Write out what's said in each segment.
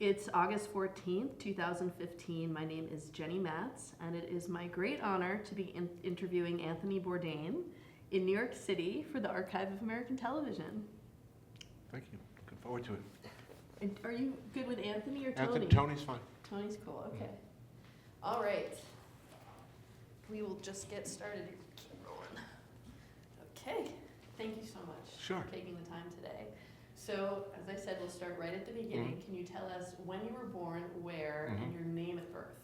It's August 14th, 2015. My name is Jenny Matz, and it is my great honor to be interviewing Anthony Bourdain in New York City for the Archive of American Television. Thank you. Looking forward to it. And are you good with Anthony or Tony? Tony's fine. Tony's cool, okay. All right. We will just get started. Keep rolling. Okay. Thank you so much Sure. for taking the time today. So, as I said, we'll start right at the beginning. Can you tell us when you were born, where, and your name at birth?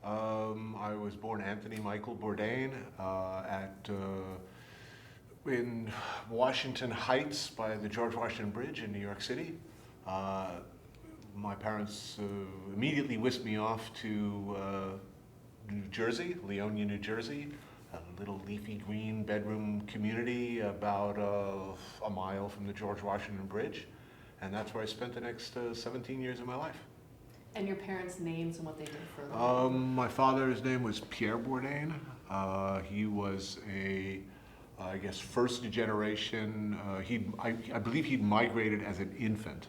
I was born Anthony Michael Bourdain in Washington Heights by the George Washington Bridge in New York City. My parents immediately whisked me off to New Jersey, Leonia, New Jersey, a little leafy green bedroom community about a mile from the George Washington Bridge. And that's where I spent the next 17 years of my life. And your parents' names and what they did for a living? My father's name was Pierre Bourdain. He was I guess, first generation. I believe he'd migrated as an infant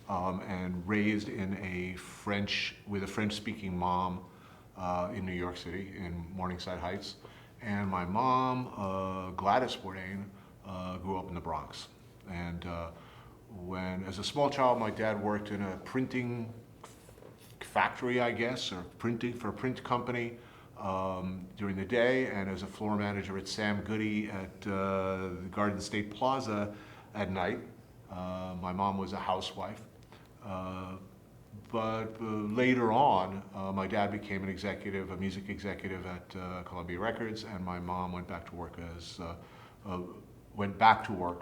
and raised with a French-speaking mom in New York City, in Morningside Heights. And my mom, Gladys Bourdain, grew up in the Bronx. And as a small child, my dad worked in a printing factory, I guess, or for a print company during the day, and as a floor manager at Sam Goody at the Garden State Plaza at night. My mom was a housewife. But later on, my dad became a music executive at Columbia Records, and my mom went back to work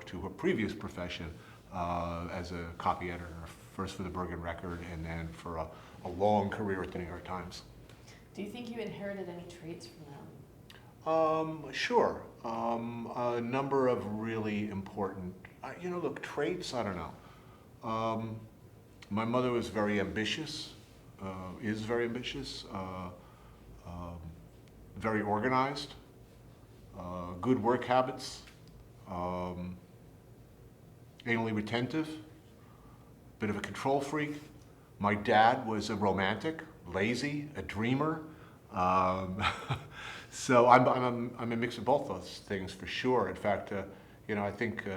to her previous profession as a copy editor, first for the Bourdain Record, and then for a long career at the New York Times. Do you think you inherited any traits from them? Sure. A number of really important, traits, I don't know. My mother was very ambitious, is very ambitious, very organized, good work habits, anally retentive, bit of a control freak. My dad was a romantic, lazy, a dreamer. So I'm a mix of both those things for sure. In fact, I think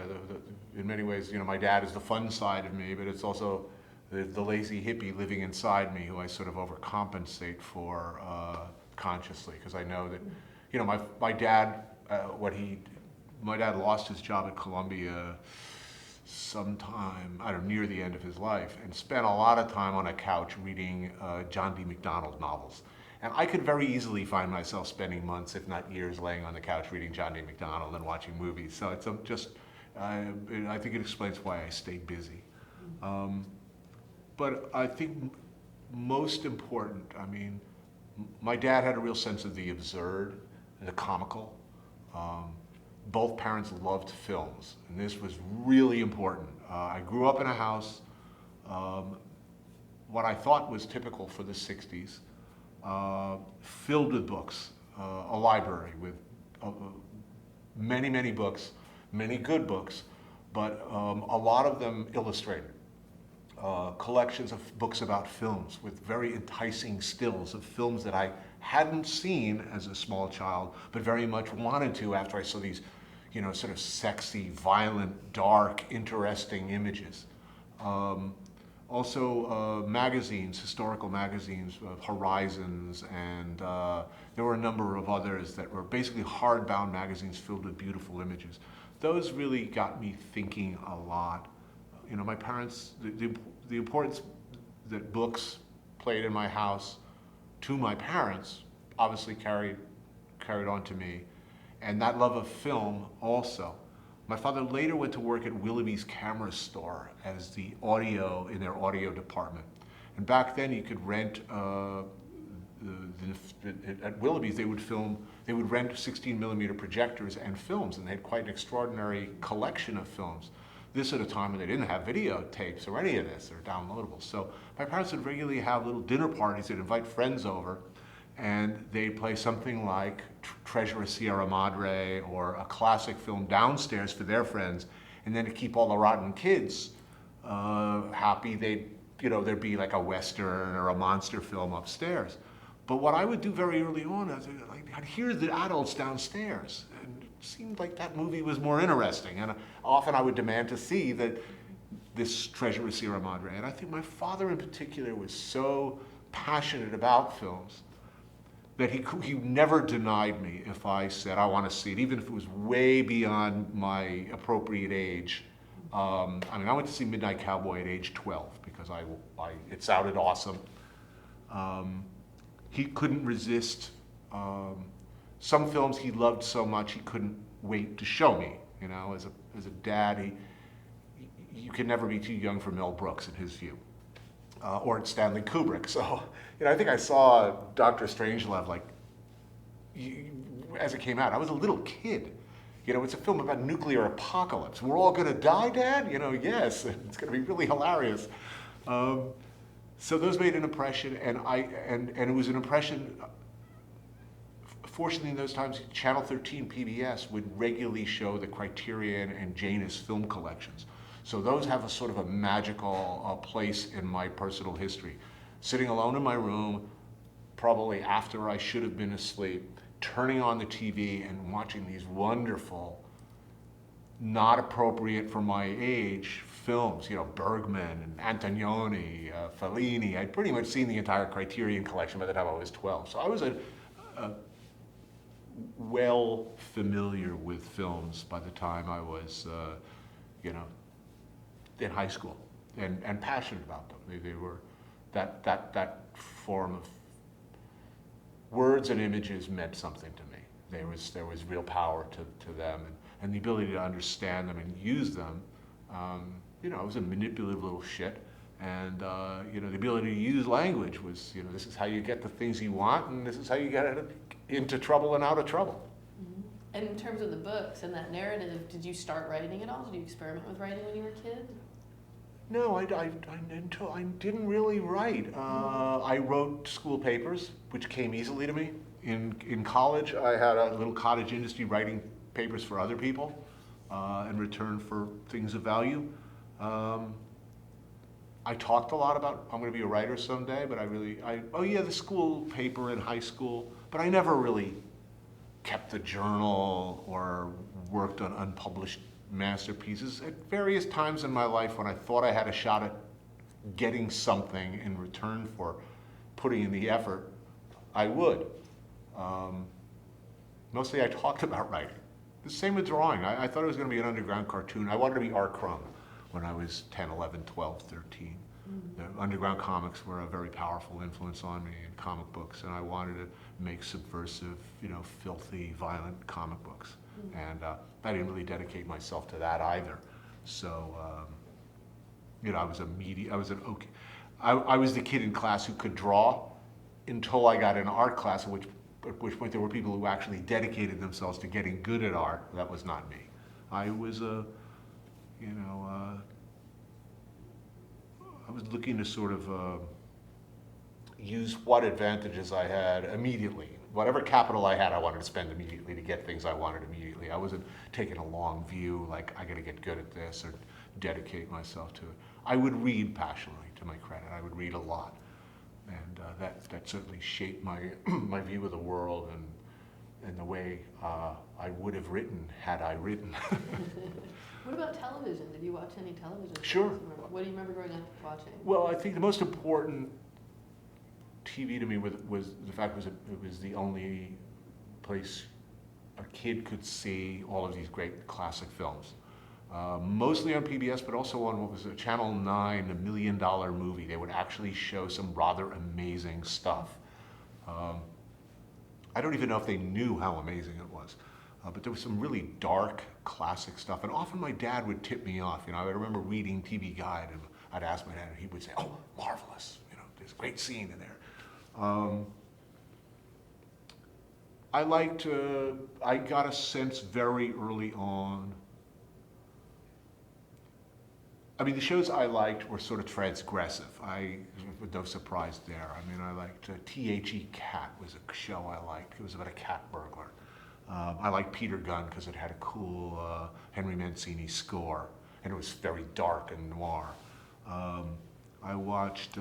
in many ways, my dad is the fun side of me, but it's also the lazy hippie living inside me who I sort of overcompensate for consciously, because I know that, my dad lost his job at Columbia sometime, near the end of his life, and spent a lot of time on a couch reading John D. MacDonald novels. And I could very easily find myself spending months, if not years, laying on the couch reading John D. MacDonald and watching movies. So it's I think it explains why I stayed busy. But I think most important, my dad had a real sense of the absurd and the comical. Both parents loved films, and this was really important. I grew up in a house, what I thought was typical for the 60s, filled with books, a library with many, many books, many good books, but a lot of them illustrated. Collections of books about films with very enticing stills of films that I hadn't seen as a small child, but very much wanted to after I saw these, sort of sexy, violent, dark, interesting images. Also magazines, historical magazines, Horizons, and there were a number of others that were basically hardbound magazines filled with beautiful images. Those really got me thinking a lot. My parents, the importance that books played in my house to my parents obviously carried on to me, and that love of film also. My father later went to work at Willoughby's Camera Store as in their audio department. And back then you could rent, at Willoughby's they would rent 16 millimeter projectors and films, and they had quite an extraordinary collection of films. This at a time when they didn't have videotapes or any of this, or downloadables. So my parents would regularly have little dinner parties. They'd invite friends over, and they'd play something like Treasure of Sierra Madre or a classic film downstairs for their friends. And then to keep all the rotten kids happy, they'd there'd be like a Western or a monster film upstairs. But what I would do very early on, I'd hear the adults downstairs, and it seemed like that movie was more interesting. And often I would demand to see this Treasure of Sierra Madre. And I think my father in particular was so passionate about films that he never denied me if I said, I want to see it, even if it was way beyond my appropriate age. I went to see Midnight Cowboy at age 12 because it sounded awesome. He couldn't resist some films he loved so much he couldn't wait to show me. As a dad, you can never be too young for Mel Brooks in his view, or Stanley Kubrick. So, I think I saw Dr. Strangelove as it came out. I was a little kid. It's a film about nuclear apocalypse. We're all gonna die, Dad? Yes, it's gonna be really hilarious. So those made an impression, and it was an impression. Fortunately, in those times, Channel 13 PBS would regularly show the Criterion and Janus film collections. So those have a sort of a magical place in my personal history. Sitting alone in my room, probably after I should have been asleep, turning on the TV and watching these wonderful, not appropriate for my age films, Bergman and Antonioni, Fellini. I'd pretty much seen the entire Criterion collection by the time I was 12. So I was well familiar with films by the time I was, in high school, and passionate about them. They were that form of words and images meant something to me. There was real power to them, and the ability to understand them and use them. I was a manipulative little shit, and the ability to use language was, this is how you get the things you want, and this is how you get into trouble and out of trouble. Mm-hmm. And in terms of the books and that narrative, did you start writing at all? Did you experiment with writing when you were a kid? No, I didn't really write. I wrote school papers, which came easily to me. In college, I had a little cottage industry writing papers for other people in return for things of value. I talked a lot about, I'm going to be a writer someday, but the school paper in high school, but I never really kept the journal or worked on unpublished masterpieces. At various times in my life when I thought I had a shot at getting something in return for putting in the effort, I would. Mostly I talked about writing. The same with drawing. I thought it was going to be an underground cartoon. I wanted to be Art Crumb when I was 10, 11, 12, 13. Mm-hmm. The underground comics were a very powerful influence on me in comic books, and I wanted to make subversive, filthy, violent comic books. Mm-hmm. And I didn't really dedicate myself to that either. So, I was I was the kid in class who could draw until I got in art class, at which point there were people who actually dedicated themselves to getting good at art. That was not me. I was I was looking to sort of use what advantages I had immediately. Whatever capital I had, I wanted to spend immediately to get things I wanted immediately. I wasn't taking a long view, like I gotta get good at this or dedicate myself to it. I would read passionately, to my credit. I would read a lot. And that certainly shaped my my view of the world and the way I would have written had I written. What about television? Did you watch any television? Sure. What do you remember growing up watching? Well, I think the most important TV to me was the fact it was the only place a kid could see all of these great classic films. Mostly on PBS, but also on what was it, Channel 9, $1 Million Movie. They would actually show some rather amazing stuff. I don't even know if they knew how amazing it was. But there was some really dark, classic stuff. And often my dad would tip me off. I remember reading TV Guide, and I'd ask my dad, and he would say, "Oh, marvelous! There's a great scene in there." I got a sense very early on. The shows I liked were sort of transgressive. No surprise there. I liked T.H.E. Cat was a show I liked. It was about a cat burglar. I liked Peter Gunn because it had a cool Henry Mancini score, and it was very dark and noir. I watched,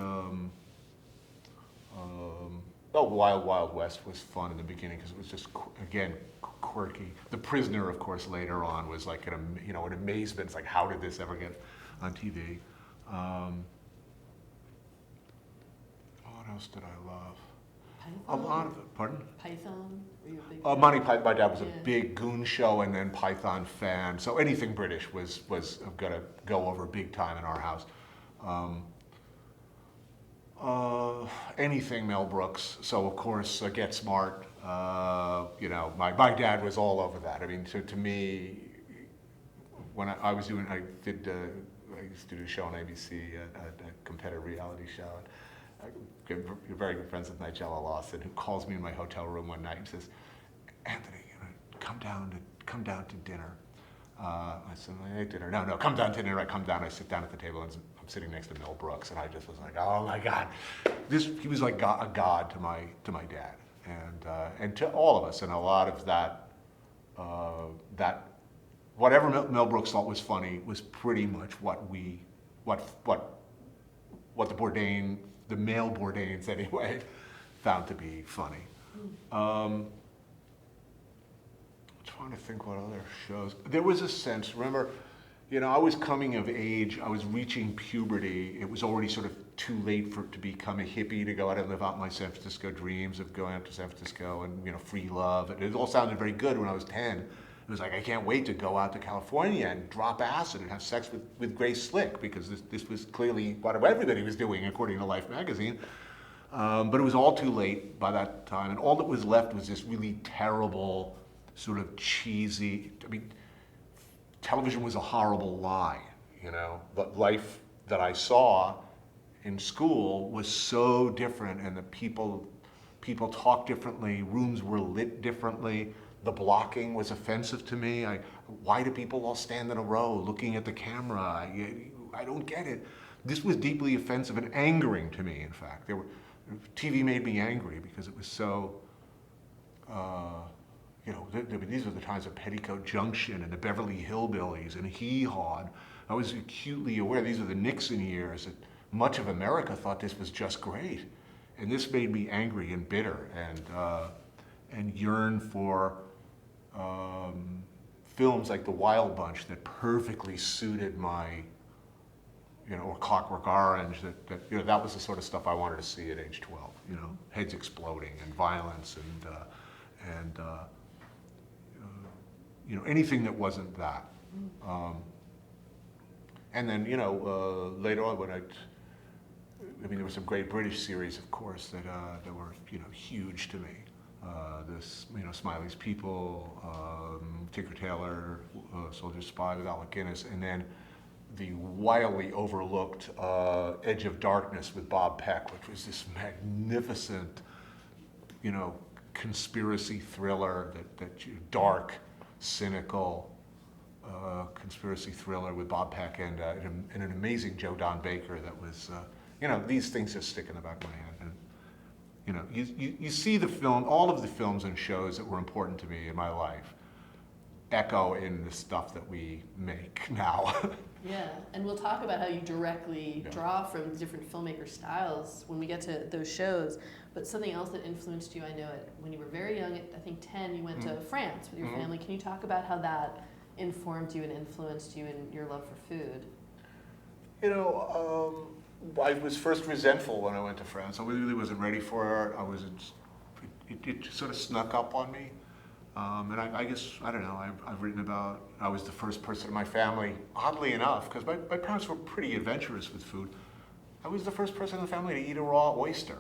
Wild Wild West was fun in the beginning because it was just, again, quirky. The Prisoner, of course, later on was like an amazement. It's like, how did this ever get on TV? What else did I love? A Python? lot of it. Pardon? Python? Were you a big Monty Python. My dad was Yeah. a big Goon Show and then Python fan. So anything British was gonna go over big time in our house. Anything Mel Brooks. So of course, Get Smart. My dad was all over that. I mean, to me, when I used to do a show on ABC, a competitive reality show. You're very good friends with Nigella Lawson, who calls me in my hotel room one night and says, "Anthony, come down to dinner." I said, "I ate dinner." No, come down to dinner. I come down, I sit down at the table, and I'm sitting next to Mel Brooks, and I just was like, "Oh my God!" He was like a god to my dad, and to all of us, and a lot of that whatever Mel Brooks thought was funny was pretty much what the Bourdain, the male Bourdains anyway, found to be funny. I'm trying to think what other shows. There was a sense, remember, I was coming of age, I was reaching puberty. It was already sort of too late to become a hippie, to go out and live out my San Francisco dreams of going out to San Francisco and, free love. And it all sounded very good when I was 10. It was like, I can't wait to go out to California and drop acid and have sex with Grace Slick, because this was clearly what everybody was doing, according to Life magazine. But it was all too late by that time, and all that was left was this really terrible, sort of cheesy, television was a horrible lie, but life that I saw in school was so different, and the people talked differently, rooms were lit differently. The blocking was offensive to me. Why do people all stand in a row looking at the camera? I don't get it. This was deeply offensive and angering to me, in fact. TV made me angry because it was so, these were the times of Petticoat Junction and the Beverly Hillbillies and Hee Haw. I was acutely aware these are the Nixon years, that much of America thought this was just great. And this made me angry and bitter and yearn for films like The Wild Bunch that perfectly suited my, or Clockwork Orange, that was the sort of stuff I wanted to see at age 12, heads exploding and violence and anything that wasn't that. And then, later on when there were some great British series, of course, that were, huge to me. Smiley's People, Tinker Tailor, Soldier's Spy with Alec Guinness, and then the wildly overlooked Edge of Darkness with Bob Peck, which was this magnificent, conspiracy thriller, dark, cynical conspiracy thriller with Bob Peck and an amazing Joe Don Baker that was, these things just stick in the back of my head. And, you see the film, all of the films and shows that were important to me in my life echo in the stuff that we make now. Yeah, and we'll talk about how you directly draw from different filmmaker styles when we get to those shows. But something else that influenced you, I know when you were very young, I think 10, you went to France with your family. Can you talk about how that informed you and influenced you in your love for food? I was first resentful when I went to France. I really wasn't ready for it. It sort of snuck up on me. And I guess, I don't know, I've written about, I was the first person in my family, oddly enough, because my parents were pretty adventurous with food. I was the first person in the family to eat a raw oyster.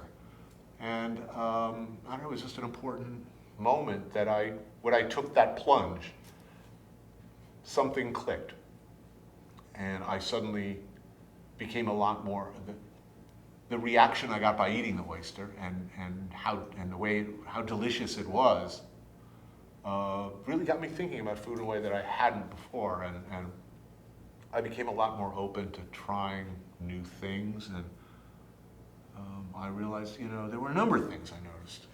And I don't know, it was just an important moment that when I took that plunge, something clicked. And I suddenly became a lot more, the reaction I got by eating the oyster and how delicious it was really got me thinking about food in a way that I hadn't before, and I became a lot more open to trying new things, and I realized, there were a number of things I noticed.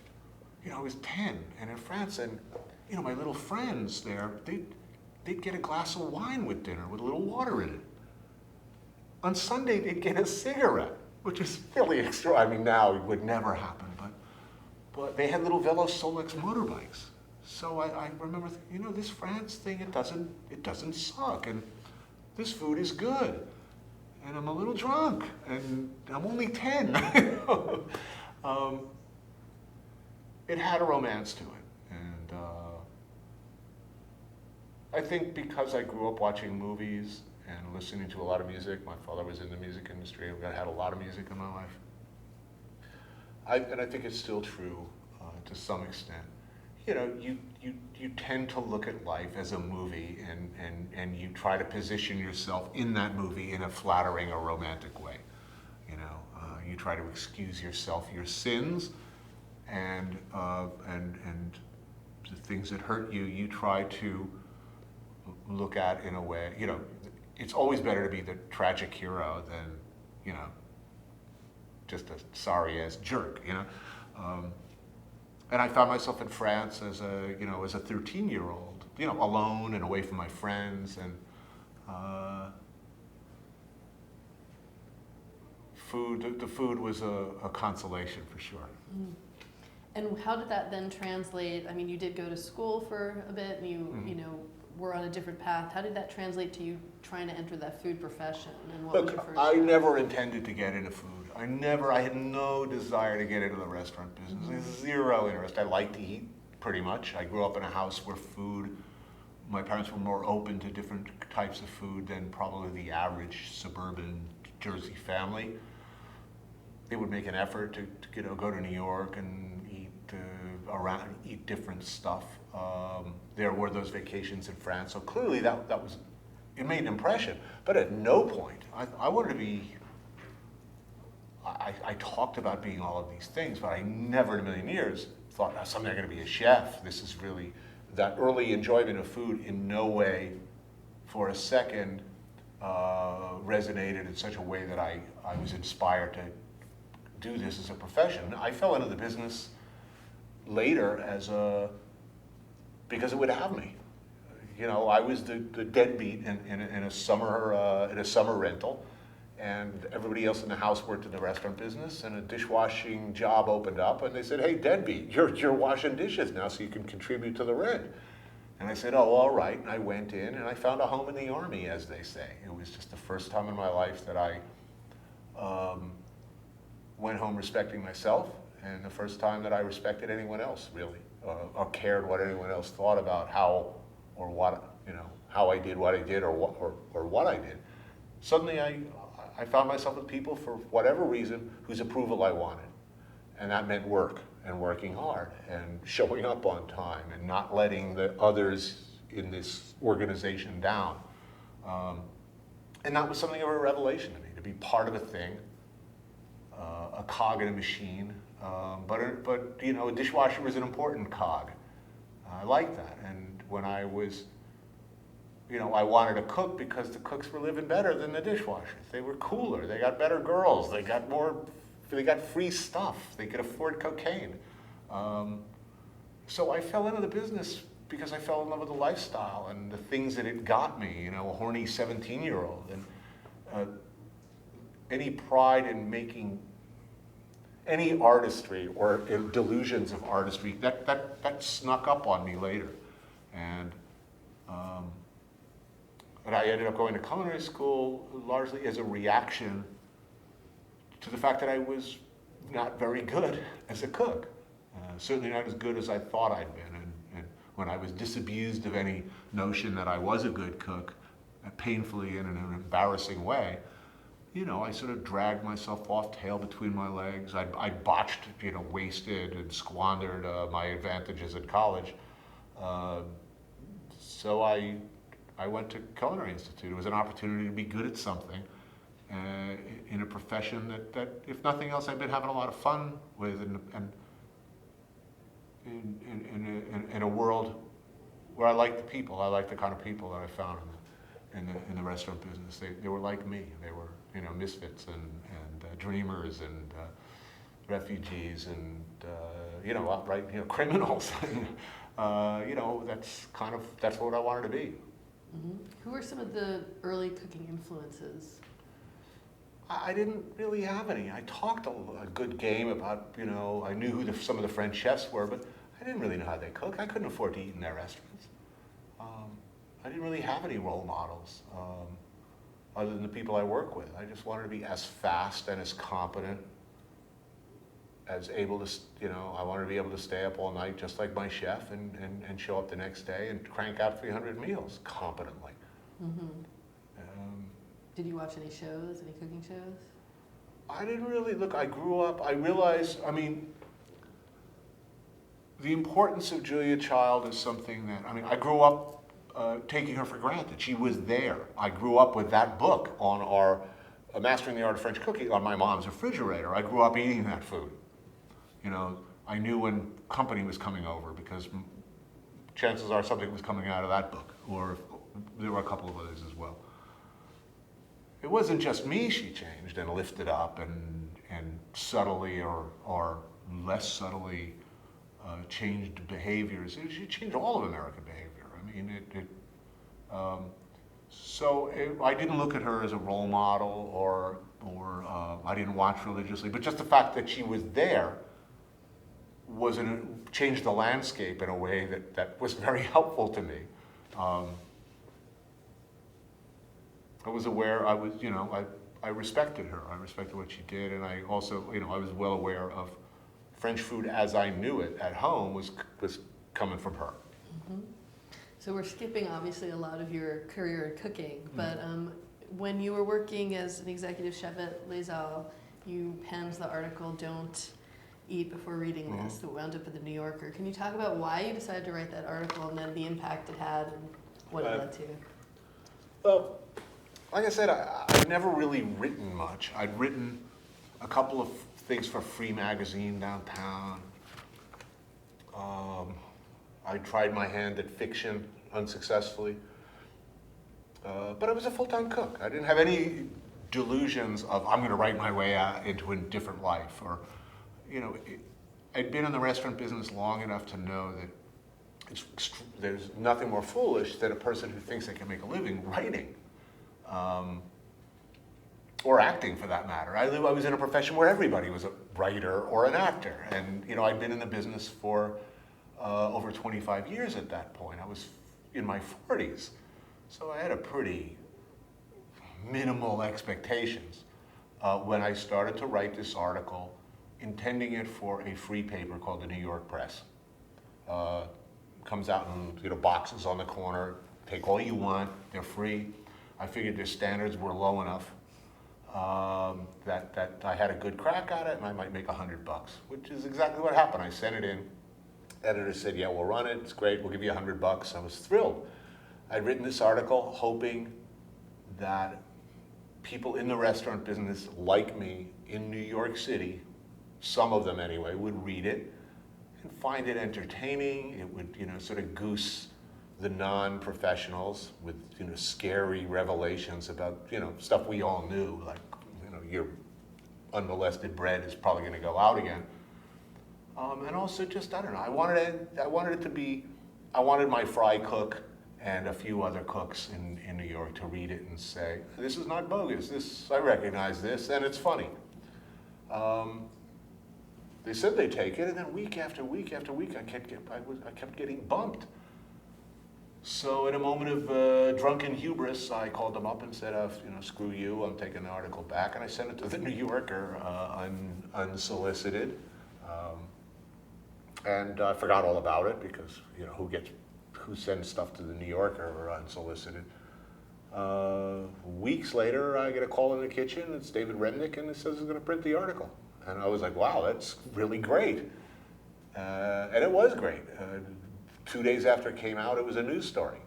I was 10, and in France, and my little friends there, they'd get a glass of wine with dinner with a little water in it. on Sunday they'd get a cigarette, which is really extra. I mean, now it would never happen, but they had little Velo Solex motorbikes. So I remember, this France thing, it doesn't suck, and this food is good, and I'm a little drunk, and I'm only 10. It had a romance to it, and I think because I grew up watching movies and listening to a lot of music, my father was in the music industry, I had a lot of music in my life. And I think it's still true to some extent. You tend to look at life as a movie, and you try to position yourself in that movie in a flattering or romantic way. You try to excuse yourself your sins, and the things that hurt you, you try to look at in a way. It's always better to be the tragic hero than, just a sorry-ass jerk, And I found myself in France as a 13-year-old, alone and away from my friends, and the food was a consolation for sure. Mm. And how did that then translate? I mean, you did go to school for a bit, and you were on a different path. How did that translate to you trying to enter that food profession? And what was your first I job? never intended to get into food. I had no desire to get into the restaurant business. Mm-hmm. Zero interest. I like to eat, pretty much. I grew up in a house where my parents were more open to different types of food than probably the average suburban Jersey family. They would make an effort to go to New York and eat different stuff. There were those vacations in France, so clearly it made an impression. But at no point, I wanted to be. I talked about being all of these things, but I never in a million years thought someday I'm going to be a chef. This is really that early enjoyment of food. In no way, for a second, resonated in such a way that I was inspired to do this as a profession. I fell into the business later because it would have me. I was the deadbeat in a summer rental, and everybody else in the house worked in the restaurant business, and a dishwashing job opened up, and they said, "Hey, deadbeat, you're washing dishes now, so you can contribute to the rent." And I said, "Oh, all right." And I went in, and I found a home in the Army, as they say. It was just the first time in my life that I went home respecting myself, and the first time that I respected anyone else, really, or cared what anyone else thought about how or what, how I did what I did, or what I did. Suddenly I found myself with people, for whatever reason, whose approval I wanted. And that meant work, and working hard, and showing up on time, and not letting the others in this organization down. And that was something of a revelation to me, to be part of a thing, a cog in a machine. But a dishwasher was an important cog. I liked that. And when I was, I wanted to cook because the cooks were living better than the dishwashers. They were cooler. They got better girls. They got free stuff. They could afford cocaine. So I fell into the business because I fell in love with the lifestyle and the things that it got me, a horny 17-year-old. And any pride in making any artistry or delusions of artistry, that snuck up on me later. And I ended up going to culinary school largely as a reaction to the fact that I was not very good as a cook. Certainly not as good as I thought I'd been. And when I was disabused of any notion that I was a good cook, painfully and in an embarrassing way, I sort of dragged myself off, tail between my legs. I botched, wasted and squandered my advantages at college. So I went to Culinary Institute. It was an opportunity to be good at something in a profession that, if nothing else, I've been having a lot of fun with, and in a world where I like the people. I like the kind of people that I found in the restaurant business. They were like me. They were misfits and dreamers and refugees and criminals. That's what I wanted to be. Mm-hmm. Who were some of the early cooking influences? I didn't really have any. I talked a good game about, I knew who some of the French chefs were, but I didn't really know how they cook. I couldn't afford to eat in their restaurants. I didn't really have any role models other than the people I work with. I just wanted to be as fast and as competent as able to, I wanted to be able to stay up all night just like my chef and show up the next day and crank out 300 meals competently. Mm-hmm. Did you watch any shows, any cooking shows? I didn't really look. I grew up, I realized, the importance of Julia Child is something that, I grew up taking her for granted. She was there. I grew up with that book on our Mastering the Art of French Cooking on my mom's refrigerator. I grew up eating that food. I knew when company was coming over because chances are something was coming out of that book, or there were a couple of others as well. It wasn't just me she changed and lifted up and subtly or less subtly changed behaviors. She changed all of American behavior. I didn't look at her as a role model or I didn't watch religiously, but just the fact that she was there changed the landscape in a way that was very helpful to me. I was aware, I respected her. I respected what she did, and I also, I was well aware of French food as I knew it at home was coming from her. Mm-hmm. So we're skipping, obviously, a lot of your career in cooking, but when you were working as an executive chef at Les Halles, you penned the article, "Don't Eat Before Reading This," that wound up in the New Yorker. Can you talk about why you decided to write that article and then the impact it had and what it led to? Well, like I said, I've never really written much. I'd written a couple of things for Free Magazine downtown. I tried my hand at fiction unsuccessfully. But I was a full-time cook. I didn't have any delusions of I'm going to write my way out into a different life. Or, I'd been in the restaurant business long enough to know that there's nothing more foolish than a person who thinks they can make a living writing. Or acting, for that matter. I was in a profession where everybody was a writer or an actor, and I'd been in the business for over 25 years at that point. I was in my 40s, so I had a pretty minimal expectations when I started to write this article, intending it for a free paper called the New York Press. Comes out in boxes on the corner. Take all you want. They're free. I figured their standards were low enough that I had a good crack at it, and I might make $100, which is exactly what happened. I sent it in. Editor said, "Yeah, we'll run it. It's great. We'll give you $100." I was thrilled. I'd written this article hoping that people in the restaurant business like me in New York City, some of them anyway, would read it and find it entertaining. It would, sort of goose the non-professionals with, scary revelations about, stuff we all knew, like, your unmolested bread is probably going to go out again. And also just, I don't know, I wanted my fry cook and a few other cooks in New York to read it and say, this is not bogus, I recognize this, and it's funny. They said they'd take it, and then week after week after week, I kept getting bumped. So in a moment of drunken hubris, I called them up and said, screw you, I'm taking the article back, and I sent it to the New Yorker unsolicited. And I forgot all about it because, who sends stuff to the New Yorker unsolicited. Weeks later, I get a call in the kitchen. It's David Remnick, and it says he's going to print the article. And I was like, wow, that's really great. And it was great. 2 days after it came out, it was a news story.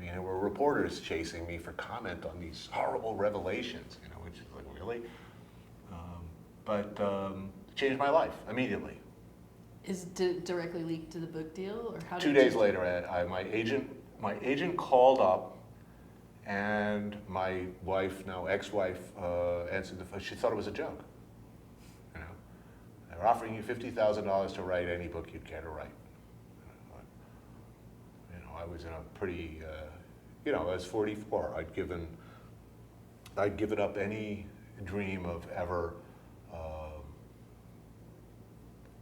There were reporters chasing me for comment on these horrible revelations, which is like, really? But it changed my life immediately. Did it directly leak to the book deal, or how? 2 days later, my agent called up, and my wife, now ex-wife, answered the phone. She thought it was a joke. They're offering you $50,000 to write any book you'd care to write. I was in a pretty, I was 44. I'd given up any dream of ever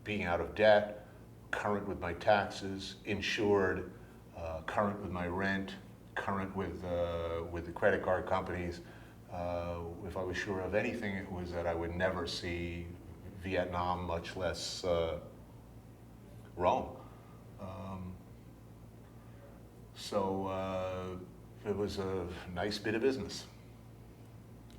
being out of debt, current with my taxes, insured, current with my rent, current with the credit card companies. If I was sure of anything, it was that I would never see Vietnam, much less Rome. So it was a nice bit of business.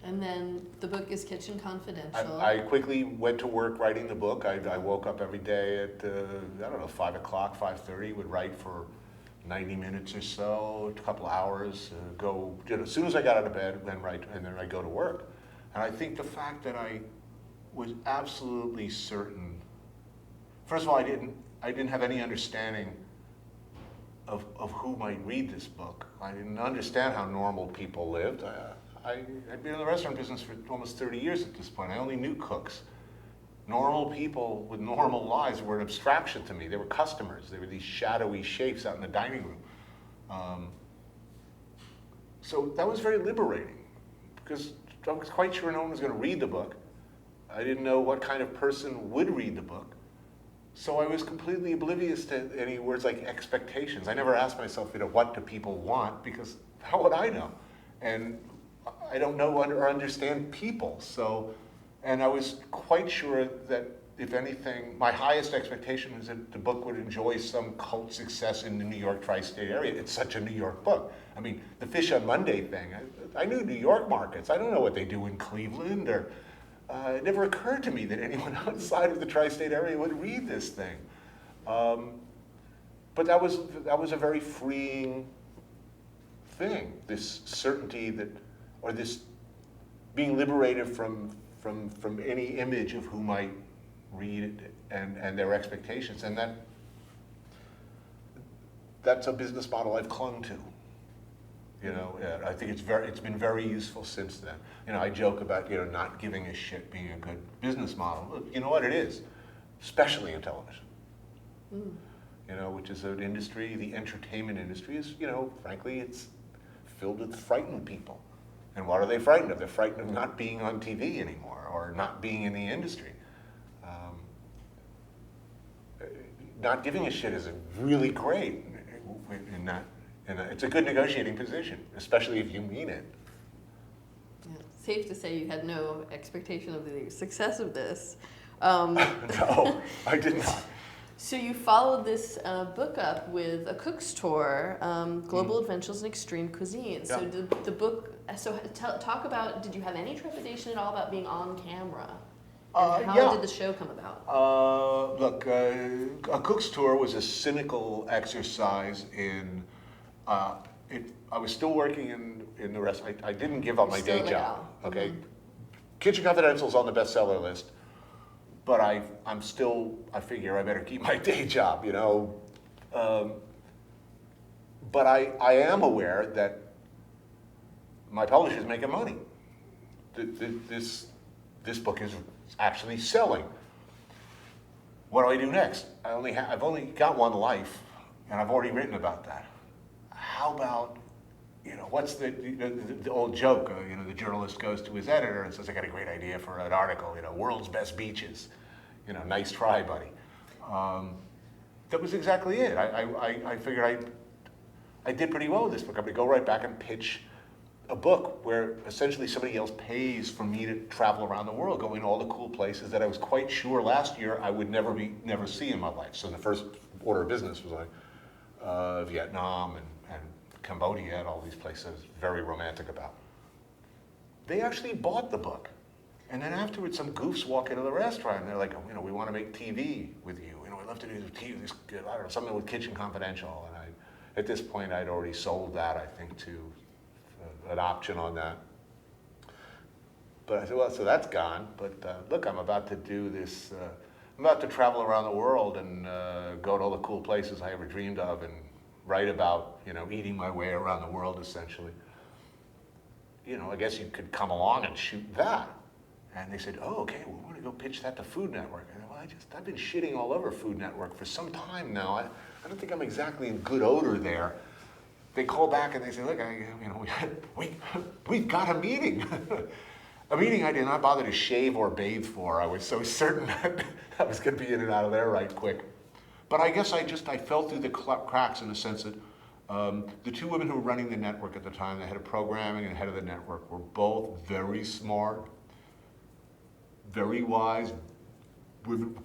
And then the book is Kitchen Confidential. I quickly went to work writing the book. I woke up every day at, I don't know, 5 o'clock, 5:30, would write for 90 minutes or so, a couple hours, go, as soon as I got out of bed, then write, and then I'd go to work. And I think the fact that I was absolutely certain, first of all, I didn't have any understanding of who might read this book. I didn't understand how normal people lived. I'd been in the restaurant business for almost 30 years at this point. I only knew cooks. Normal people with normal lives were an abstraction to me. They were customers. They were these shadowy shapes out in the dining room. So that was very liberating because I was quite sure no one was going to read the book. I didn't know what kind of person would read the book. So I was completely oblivious to any words like expectations. I never asked myself, what do people want? Because how would I know? And I don't know or understand people. So, and I was quite sure that, if anything, my highest expectation was that the book would enjoy some cult success in the New York tri-state area. It's such a New York book. I mean, the Fish on Monday thing, I knew New York markets. I don't know what they do in Cleveland, or it never occurred to me that anyone outside of the tri-state area would read this thing. But that was a very freeing thing, this certainty that, or this being liberated from any image of who might read it and their expectations. And that's a business model I've clung to. I think it's been very useful since then. I joke about, not giving a shit being a good business model. You know what it is, especially in television. Which is an industry, the entertainment industry is, frankly, it's filled with frightened people. And what are they frightened of? They're frightened of not being on TV anymore or not being in the industry. Not giving a shit is really great in that. And it's a good negotiating position, especially if you mean it. Yeah. Safe to say you had no expectation of the success of this. No, I did not. So you followed this book up with a cook's tour, Global Adventures in Extreme Cuisine. So did the book, talk about, did you have any trepidation at all about being on camera? And how did the show come about? Look, a cook's tour was a cynical exercise in, I was still working in the restaurant. I didn't give up my day job, okay? Mm-hmm. Kitchen Confidential's on the bestseller list. But I figure I better keep my day job, But I am aware that my publisher's making money. This book is actually selling. What do I do next? I've only got one life, and I've already written about that. How about, what's the old joke? The journalist goes to his editor and says, "I got a great idea for an article. World's best beaches. Nice try, buddy." That was exactly it. I figured I did pretty well with this book. I'm going to go right back and pitch a book where essentially somebody else pays for me to travel around the world, going to all the cool places that I was quite sure last year I would never see in my life. So the first order of business was like Vietnam and Cambodia and all these places I was very romantic about. They actually bought the book. And then afterwards, some goofs walk into the restaurant and they're like, "We want to make TV with you. We'd love to do TV, I don't know, something with Kitchen Confidential." And at this point, I'd already sold that, I think, to an option on that. But I said, well, so that's gone. But look, I'm about to do this. I'm about to travel around the world and go to all the cool places I ever dreamed of and write about, eating my way around the world, essentially. I guess you could come along and shoot that. And they said, "Oh, okay, well, we want to go pitch that to Food Network." And I said, well, I've been shitting all over Food Network for some time now. I don't think I'm exactly in good odor there. They call back and they say, "Look, we've got a meeting." A meeting I did not bother to shave or bathe for. I was so certain that I was going to be in and out of there right quick. But I guess I fell through the cracks in the sense that the two women who were running the network at the time, the head of programming and head of the network, were both very smart, very wise,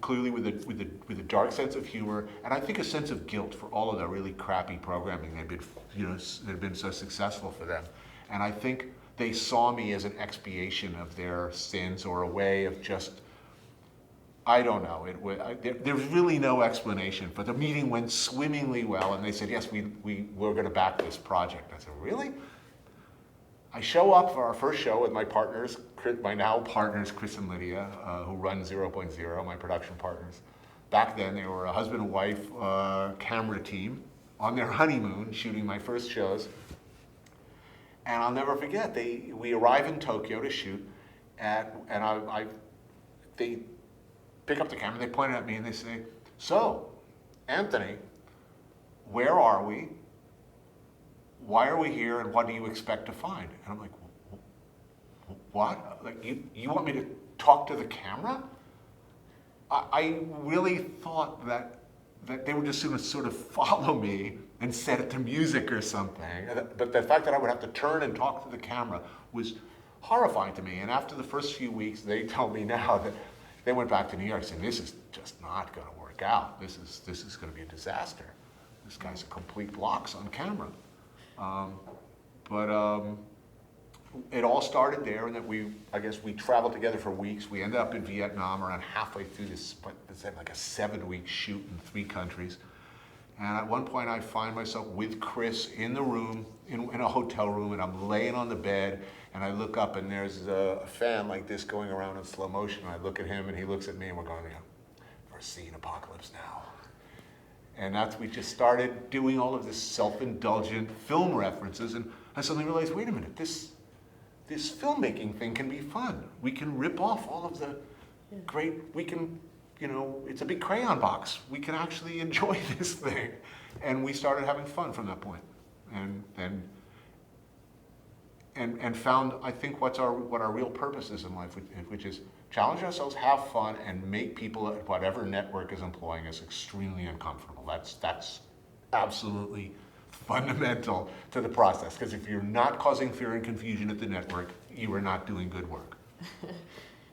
clearly with a dark sense of humor, and I think a sense of guilt for all of the really crappy programming that had been so successful for them. And I think they saw me as an expiation of their sins, or a way of just, I don't know. There's really no explanation, but the meeting went swimmingly well, and they said, yes, we're going to back this project. I said, really? I show up for our first show with my partners, my now partners, Chris and Lydia, who run 0.0, my production partners. Back then, they were a husband and wife camera team on their honeymoon, shooting my first shows. And I'll never forget, we arrive in Tokyo to shoot, they pick up the camera, they point it at me, and they say, so, Anthony, where are we? Why are we here, and what do you expect to find? And I'm like, what? Like, you want me to talk to the camera? I really thought that they were just going to sort of follow me and set it to music or something. But the fact that I would have to turn and talk to the camera was horrifying to me. And after the first few weeks, they tell me now that they went back to New York saying, this is just not going to work out. This is going to be a disaster. This guy's a complete blocks on camera. It all started there, and that I guess we traveled together for weeks. We ended up in Vietnam around halfway through this, like a 7-week shoot in 3 countries. And at one point I find myself with Chris in the room, in a hotel room, and I'm laying on the bed, and I look up and there's a fan like this going around in slow motion. And I look at him and he looks at me, and we're going, we're seeing Apocalypse Now. And we just started doing all of this self-indulgent film references, and I suddenly realized, wait a minute, this filmmaking thing can be fun. We can rip off all of the great, it's a big crayon box. We can actually enjoy this thing. And we started having fun from that point. And found, I think, what our real purpose is in life, which is challenge ourselves, have fun, and make people at whatever network is employing us extremely uncomfortable. That's absolutely fundamental to the process, because if you're not causing fear and confusion at the network, you are not doing good work.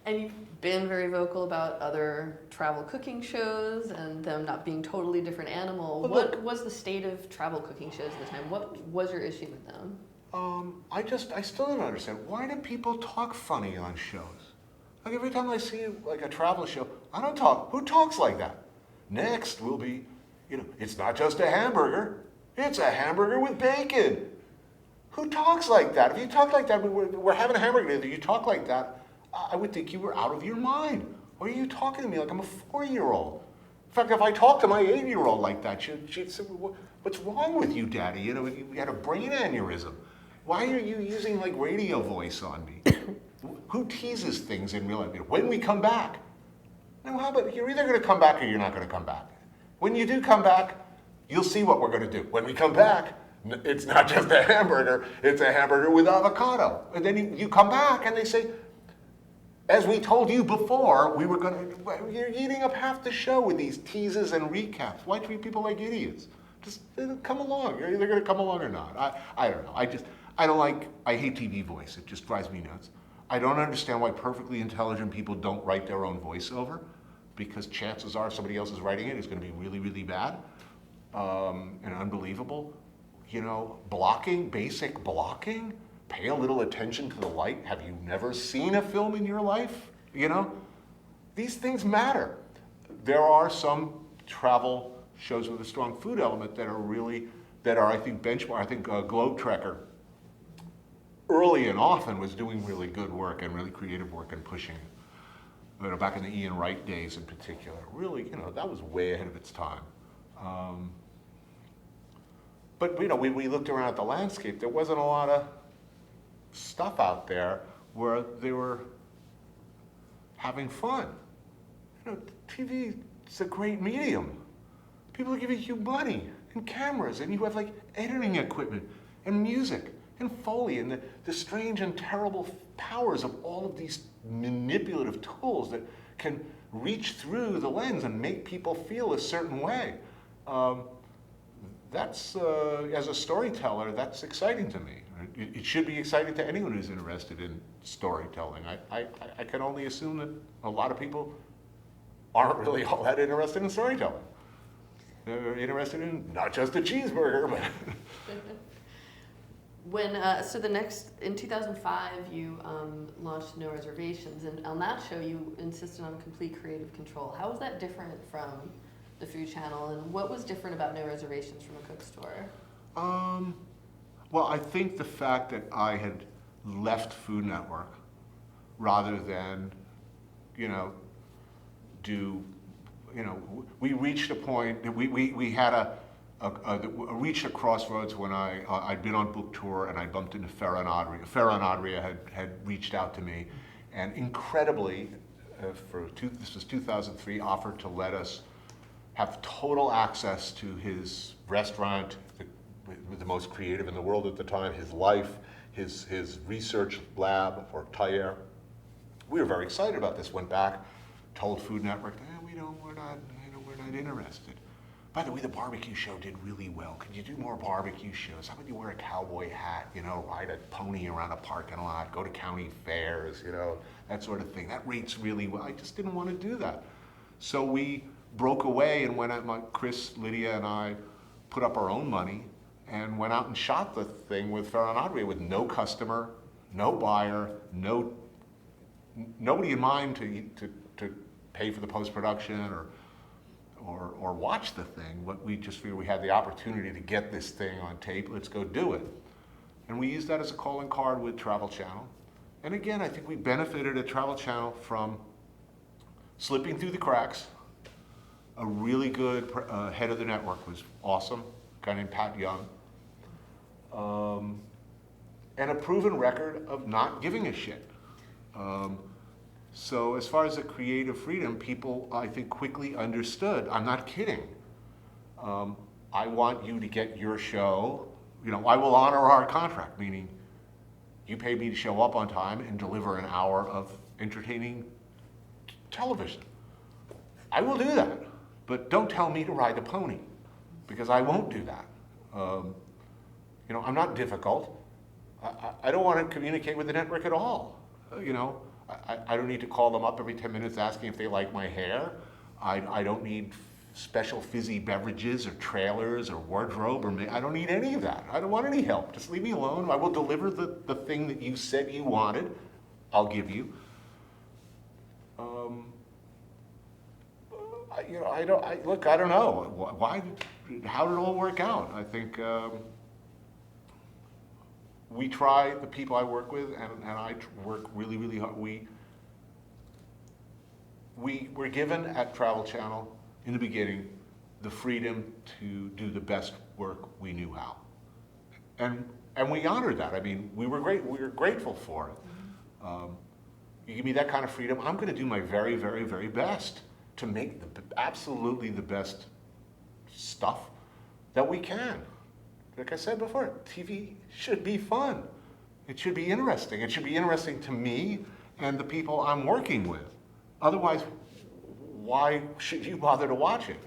And you've been very vocal about other travel cooking shows and them not being totally different animal. Well, what was the state of travel cooking shows at the time? What was your issue with them? I still don't understand. Why do people talk funny on shows? Like, every time I see like a travel show, I don't talk. Who talks like that? Next will be, it's not just a hamburger. It's a hamburger with bacon. Who talks like that? If you talk like that, we're having a hamburger together, you talk like that, I would think you were out of your mind. Why are you talking to me like I'm a 4-year-old? In fact, if I talked to my 8-year-old like that, she'd say, what's wrong with you, Daddy? You had a brain aneurysm. Why are you using like radio voice on me? Who teases things in real life? When we come back. Now, how about, you're either going to come back or you're not going to come back. When you do come back, you'll see what we're going to do. When we come back, it's not just a hamburger, it's a hamburger with avocado. And then you come back and they say, as we told you before, you're eating up half the show with these teases and recaps. Why treat people like idiots? Just come along. You're either going to come along or not. I don't know. I hate TV voice. It just drives me nuts. I don't understand why perfectly intelligent people don't write their own voiceover, because chances are somebody else is writing it. It's going to be really, really bad and unbelievable. Blocking, basic blocking. Pay a little attention to the light. Have you never seen a film in your life? These things matter. There are some travel shows with a strong food element that are I think, benchmark. I think Globe Trekker early and often was doing really good work and really creative work and pushing it. Back in the Ian Wright days in particular, really, that was way ahead of its time. But when we looked around at the landscape, there wasn't a lot of stuff out there where they were having fun. TV is a great medium. People are giving you money and cameras, and you have like editing equipment and music and Foley and the strange and terrible powers of all of these manipulative tools that can reach through the lens and make people feel a certain way. That's, as a storyteller, that's exciting to me. It should be exciting to anyone who's interested in storytelling. I can only assume that a lot of people aren't really all that interested in storytelling. They're interested in not just a cheeseburger, but in 2005, you launched No Reservations, and on that show, you insisted on complete creative control. How was that different from the Food Channel, and what was different about No Reservations from a cook store? Well, I think the fact that I had left Food Network rather than, we reached a point, we had reached a crossroads when I'd been on book tour and I bumped into Farah and Adria. Farah and Adria had reached out to me and incredibly, this was 2003, offered to let us have total access to his restaurant, the most creative in the world at the time, his life, his research lab for Tayer. We were very excited about this, went back, told Food Network, we're not interested. By the way, the barbecue show did really well. Could you do more barbecue shows? How about you wear a cowboy hat, ride a pony around a parking lot, go to county fairs, that sort of thing. That rates really well. I just didn't want to do that. So we broke away and went out, Chris, Lydia, and I put up our own money and went out and shot the thing with Farah and Adria with no customer, no buyer, nobody in mind to pay for the post-production or watch the thing, but we just figured we had the opportunity to get this thing on tape, let's go do it. And we used that as a calling card with Travel Channel. And again, I think we benefited at Travel Channel from slipping through the cracks. A really good head of the network was awesome, a guy named Pat Young. And a proven record of not giving a shit. So as far as the creative freedom, people, I think, quickly understood, I'm not kidding. I want you to get your show, I will honor our contract, meaning you pay me to show up on time and deliver an hour of entertaining television. I will do that, but don't tell me to ride the pony, because I won't do that. I'm not difficult. I don't want to communicate with the network at all. I don't need to call them up every 10 minutes asking if they like my hair. I don't need special fizzy beverages or trailers or wardrobe, I don't need any of that. I don't want any help. Just leave me alone. I will deliver the thing that you said you wanted. I'll give you. I don't know. How did it all work out? I think we try, the people I work with, and I work really, really hard. We were given at Travel Channel, in the beginning, the freedom to do the best work we knew how. And we honored that. I mean, we were grateful for it. You give me that kind of freedom, I'm going to do my very, very, very best to make absolutely the best stuff that we can. Like I said before, TV should be fun. It should be interesting. It should be interesting to me and the people I'm working with. Otherwise, why should you bother to watch it?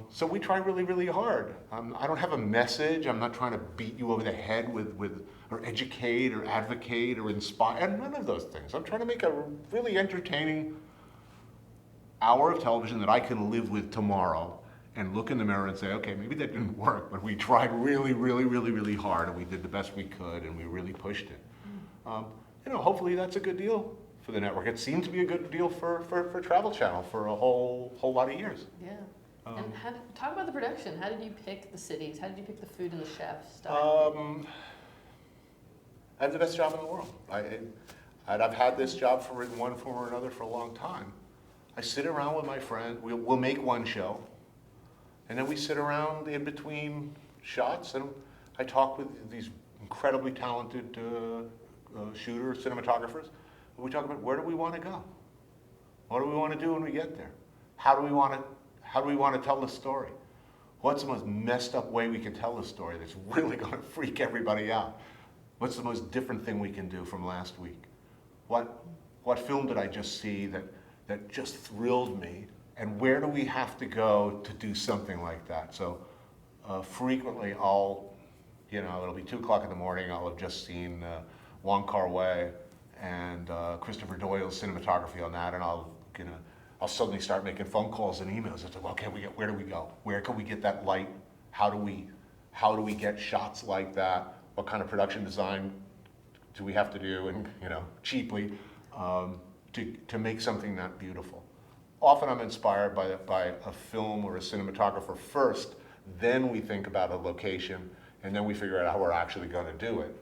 So we try really, really hard. I don't have a message. I'm not trying to beat you over the head with or educate or advocate or inspire, and none of those things. I'm trying to make a really entertaining hour of television that I can live with tomorrow and look in the mirror and say, okay, maybe that didn't work, but we tried really, really, really, really hard, and we did the best we could, and we really pushed it. Hopefully that's a good deal for the network. It seemed to be a good deal for Travel Channel for a whole lot of years. Yeah. And talk about the production. How did you pick the cities? How did you pick the food and the chefs? I have the best job in the world. I've had this job in one form or another for a long time. I sit around with my friend. We'll make one show. And then we sit around in between shots, and I talk with these incredibly talented shooters, cinematographers. We talk about, where do we want to go? What do we want to do when we get there? How do we want to tell the story? What's the most messed up way we can tell the story that's really going to freak everybody out? What's the most different thing we can do from last week? What film did I just see that just thrilled me? And where do we have to go to do something like that? So frequently it'll be 2 o'clock in the morning, I'll have just seen Wong Kar-wai and Christopher Doyle's cinematography on that, and I'll suddenly start making phone calls and emails. It's like, okay, where do we go? Where can we get that light? How do we get shots like that? What kind of production design do we have to do, and cheaply, to make something that beautiful? Often I'm inspired by a film or a cinematographer first, then we think about a location, and then we figure out how we're actually going to do it.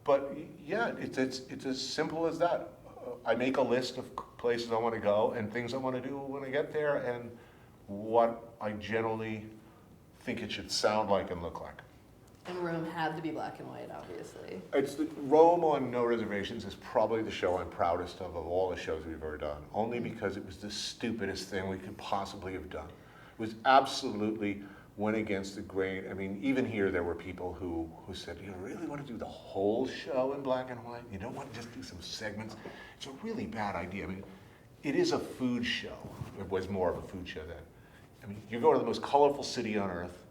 But yeah, it's as simple as that. I make a list of places I want to go and things I want to do when I get there, and what I generally think it should sound like and look like. And Rome had to be black and white, obviously. Rome on No Reservations is probably the show I'm proudest of all the shows we've ever done, only because it was the stupidest thing we could possibly have done. It was absolutely went against the grain. I mean, even here there were people who said, you really want to do the whole show in black and white? You don't want to just do some segments? It's a really bad idea. I mean, it is a food show. It was more of a food show then. I mean, you go to the most colorful city on earth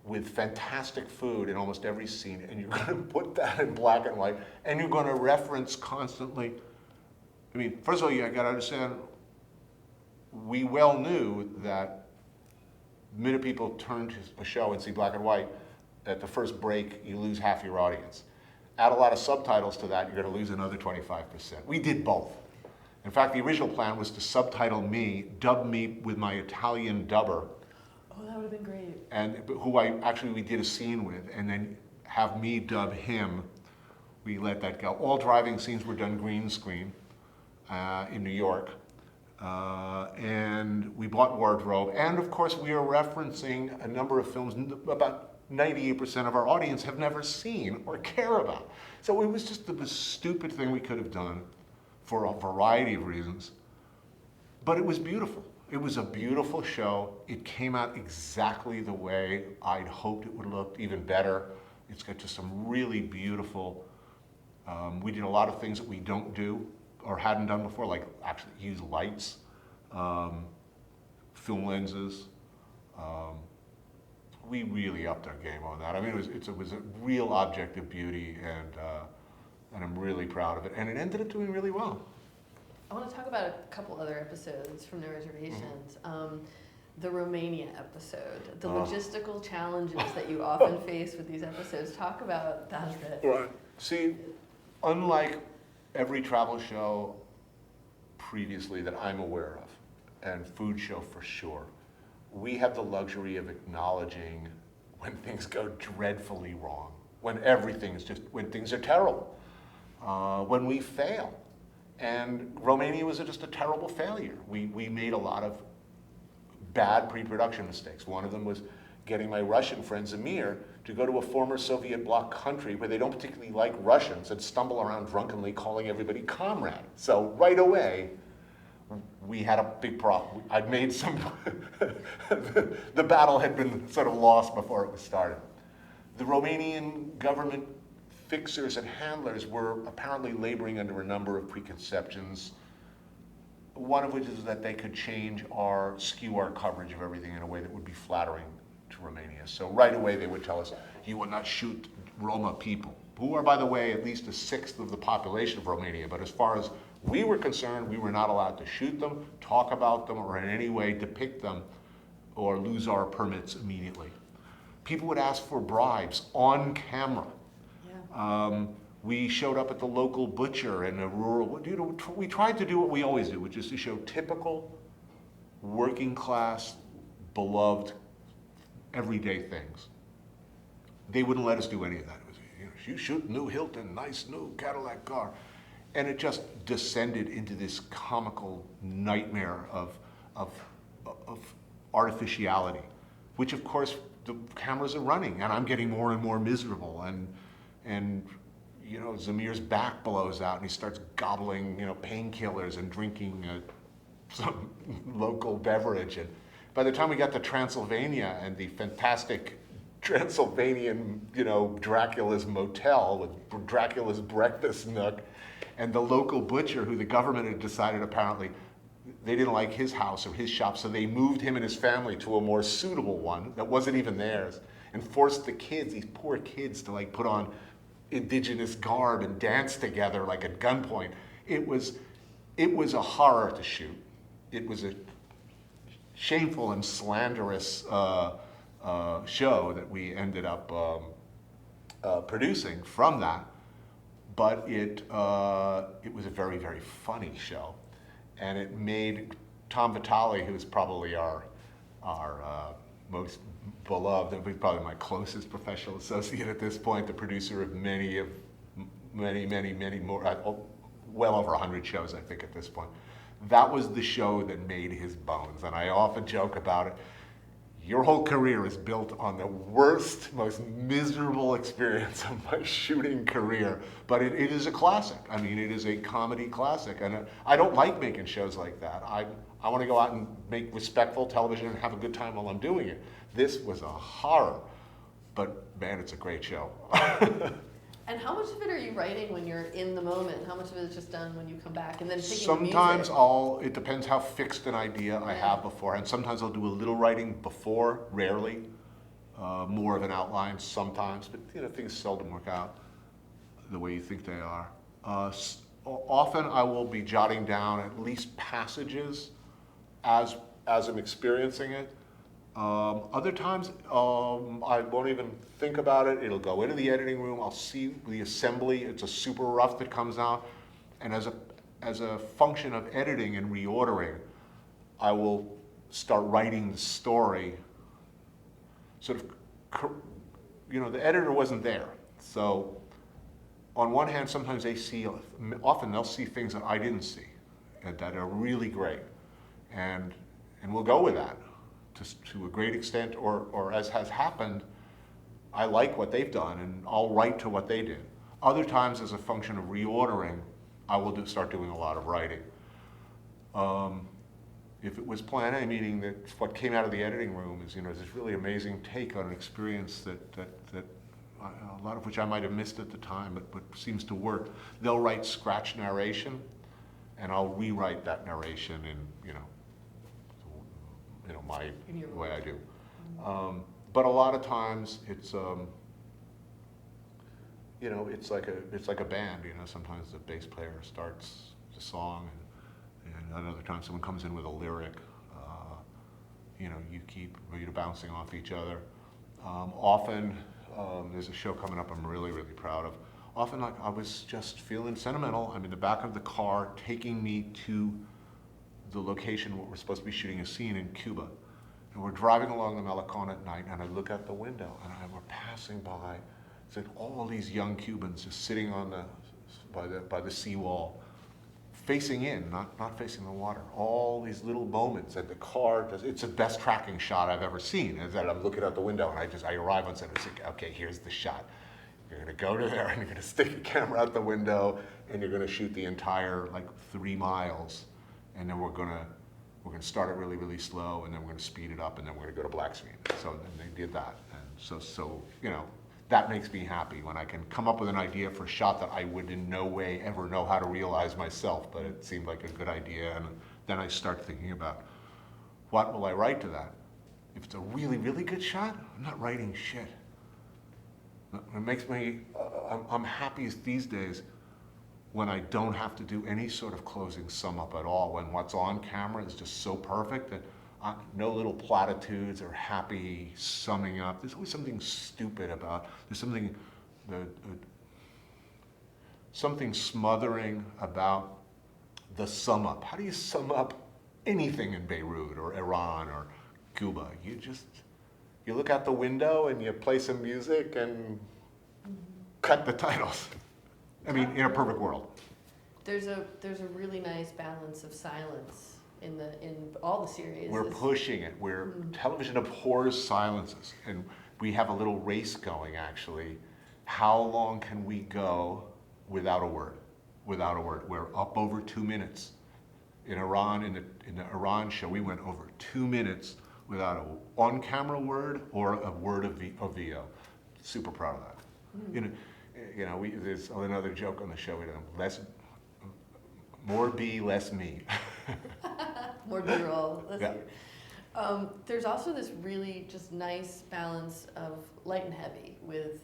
with fantastic food in almost every scene, and you're going to put that in black and white, and you're going to reference constantly. I mean, first of all, you got to understand, we well knew that the minute people turn to a show and see black and white, at the first break, you lose half your audience. Add a lot of subtitles to that, you're going to lose another 25%. We did both. In fact, the original plan was to subtitle me, dub me with my Italian dubber. Oh, that would have been great. And who we did a scene with, and then have me dub him. We let that go. All driving scenes were done green screen in New York. And we bought wardrobe, and of course we are referencing a number of films about 98% of our audience have never seen or care about. So it was just the most stupid thing we could have done for a variety of reasons, but it was beautiful. It was a beautiful show. It came out exactly the way I'd hoped it would look, even better. It's got just some really beautiful, we did a lot of things that we don't do or hadn't done before, like actually use lights, film lenses. We really upped our game on that. I mean, it was a real object of beauty, and I'm really proud of it. And it ended up doing really well. I want to talk about a couple other episodes from No Reservations. The Romania episode, the logistical challenges that you often face with these episodes. Talk about that a bit. Right. See, unlike every travel show previously that I'm aware of, and food show for sure, we have the luxury of acknowledging when things go dreadfully wrong, when things are terrible, when we fail. And Romania was just a terrible failure. We made a lot of bad pre-production mistakes. One of them was getting my Russian friend Zamir to go to a former Soviet bloc country where they don't particularly like Russians and stumble around drunkenly calling everybody comrade. So right away, we had a big problem. I'd made some, the battle had been sort of lost before it was started. The Romanian government fixers and handlers were apparently laboring under a number of preconceptions, one of which is that they could skew our coverage of everything in a way that would be flattering to Romania. So right away they would tell us, you will not shoot Roma people, who are, by the way, at least 1/6 of the population of Romania. But as far as we were concerned, we were not allowed to shoot them, talk about them, or in any way depict them, or lose our permits immediately. People would ask for bribes on camera. We showed up at the local butcher in a rural, we tried to do what we always do, which is to show typical, working class, beloved, everyday things. They wouldn't let us do any of that. It was, you shoot new Hilton, nice new Cadillac car. And it just descended into this comical nightmare of artificiality, which of course the cameras are running, and I'm getting more and more miserable, and Zamir's back blows out and he starts gobbling, painkillers and drinking some local beverage. And by the time we got to Transylvania and the fantastic Transylvanian, Dracula's motel with Dracula's breakfast nook, and the local butcher who the government had decided apparently they didn't like his house or his shop, so they moved him and his family to a more suitable one that wasn't even theirs, and forced the kids, these poor kids, to like put on indigenous garb and dance together like at gunpoint. It was a horror to shoot. It was a shameful and slanderous show that we ended up producing from that. But it was a very, very funny show, and it made Tom Vitale, who's probably our most beloved, and probably my closest professional associate at this point, the producer of many more, well over 100 shows, I think, at this point. That was the show that made his bones, and I often joke about it. Your whole career is built on the worst, most miserable experience of my shooting career, but it is a classic. I mean, it is a comedy classic, and I don't like making shows like that. I want to go out and make respectful television and have a good time while I'm doing it. This was a horror, but man, it's a great show. And how much of it are you writing when you're in the moment? How much of it is just done when you come back and then picking Sometimes the music? it depends how fixed an idea I have beforehand. Sometimes I'll do a little writing before, rarely, more of an outline sometimes, but things seldom work out the way you think they are. Often I will be jotting down at least passages as I'm experiencing it. Other times, I won't even think about it. It'll go into the editing room. I'll see the assembly. It's a super rough that comes out. And as a function of editing and reordering, I will start writing the story. Sort of, the editor wasn't there. So on one hand, sometimes often they'll see things that I didn't see and that are really great. And we'll go with that. To a great extent, or as has happened, I like what they've done and I'll write to what they did. Other times, as a function of reordering, I will start doing a lot of writing. If it was plan A, meaning that what came out of the editing room is this really amazing take on an experience that a lot of which I might have missed at the time, but seems to work. They'll write scratch narration, and I'll rewrite that narration in my way I do. But a lot of times it's it's like a band. Sometimes the bass player starts the song, and another time someone comes in with a lyric. You're bouncing off each other. Often there's a show coming up I'm really, really proud of. Often I was just feeling sentimental. I'm in the back of the car taking me to the location where we're supposed to be shooting a scene in Cuba. And we're driving along the Malecon at night, and I look out the window, and we're passing by all these young Cubans just sitting by the seawall, facing in, not facing the water. All these little moments, and the car it's the best tracking shot I've ever seen. Is that I'm looking out the window, and I arrive on set and say, okay, here's the shot. You're gonna go to there, and you're gonna stick a camera out the window, and you're gonna shoot the entire 3 miles. And then we're gonna start it really, really slow, and then we're gonna speed it up, and then we're gonna go to black screen. So then they did that, and so that makes me happy when I can come up with an idea for a shot that I would in no way ever know how to realize myself, but it seemed like a good idea, and then I start thinking about what will I write to that. If it's a really, really good shot, I'm not writing shit. It makes me, I'm happiest these days when I don't have to do any sort of closing sum up at all, when what's on camera is just so perfect that no little platitudes or happy summing up. There's always something stupid there's something smothering about the sum up. How do you sum up anything in Beirut or Iran or Cuba? You look out the window and you play some music and cut the titles. I mean, in a perfect world. There's a really nice balance of silence in all the series. We're pushing it. Television abhors silences, and we have a little race going actually. How long can we go without a word? Without a word. We're up over 2 minutes. In Iran, in the Iran show, we went over 2 minutes without an on-camera word or a word of VO. Super proud of that. There's another joke on the show. More B, less me. More B-roll. Yeah. There's also this really just nice balance of light and heavy with,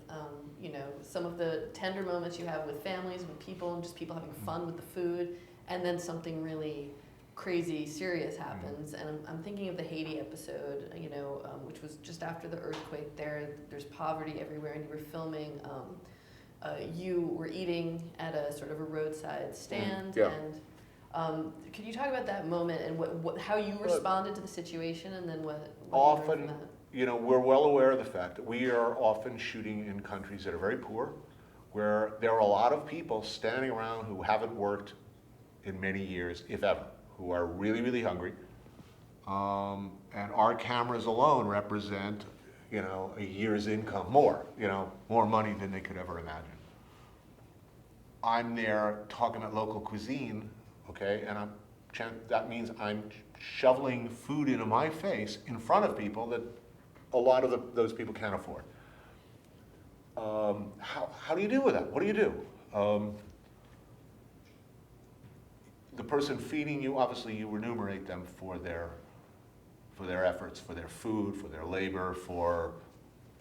some of the tender moments you have with families, with people, and just people having fun with the food, and then something really crazy, serious happens. And I'm thinking of the Haiti episode, which was just after the earthquake there. There's poverty everywhere, and you were filming. You were eating at a sort of a roadside stand, Yeah. and could you talk about that moment and how you responded to the situation, and then what Often, you learned from that? we're well aware of the fact that we are often shooting in countries that are very poor, where there are a lot of people standing around who haven't worked in many years, if ever, who are really, really hungry. And our cameras alone represent, a year's income more money than they could ever imagine. I'm there talking about local cuisine, okay, and that means I'm shoveling food into my face in front of people that a lot of those people can't afford. How do you deal with that? What do you do? The person feeding you, obviously you remunerate them for their efforts, for their food, for their labor, for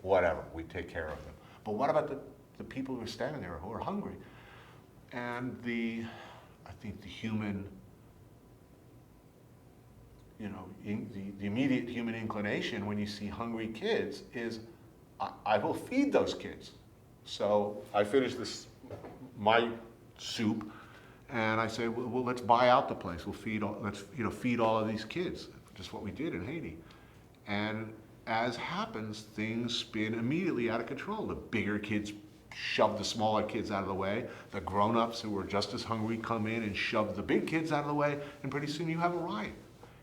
whatever. We take care of them. But what about the people who are standing there who are hungry? And I think the human, the immediate human inclination when you see hungry kids is, I will feed those kids. So I finish my soup, and I say, well, let's buy out the place. We'll feed all of these kids. Just what we did in Haiti. And as happens, things spin immediately out of control. The bigger kids shove the smaller kids out of the way. The grown-ups who were just as hungry come in and shove the big kids out of the way, and pretty soon you have a riot.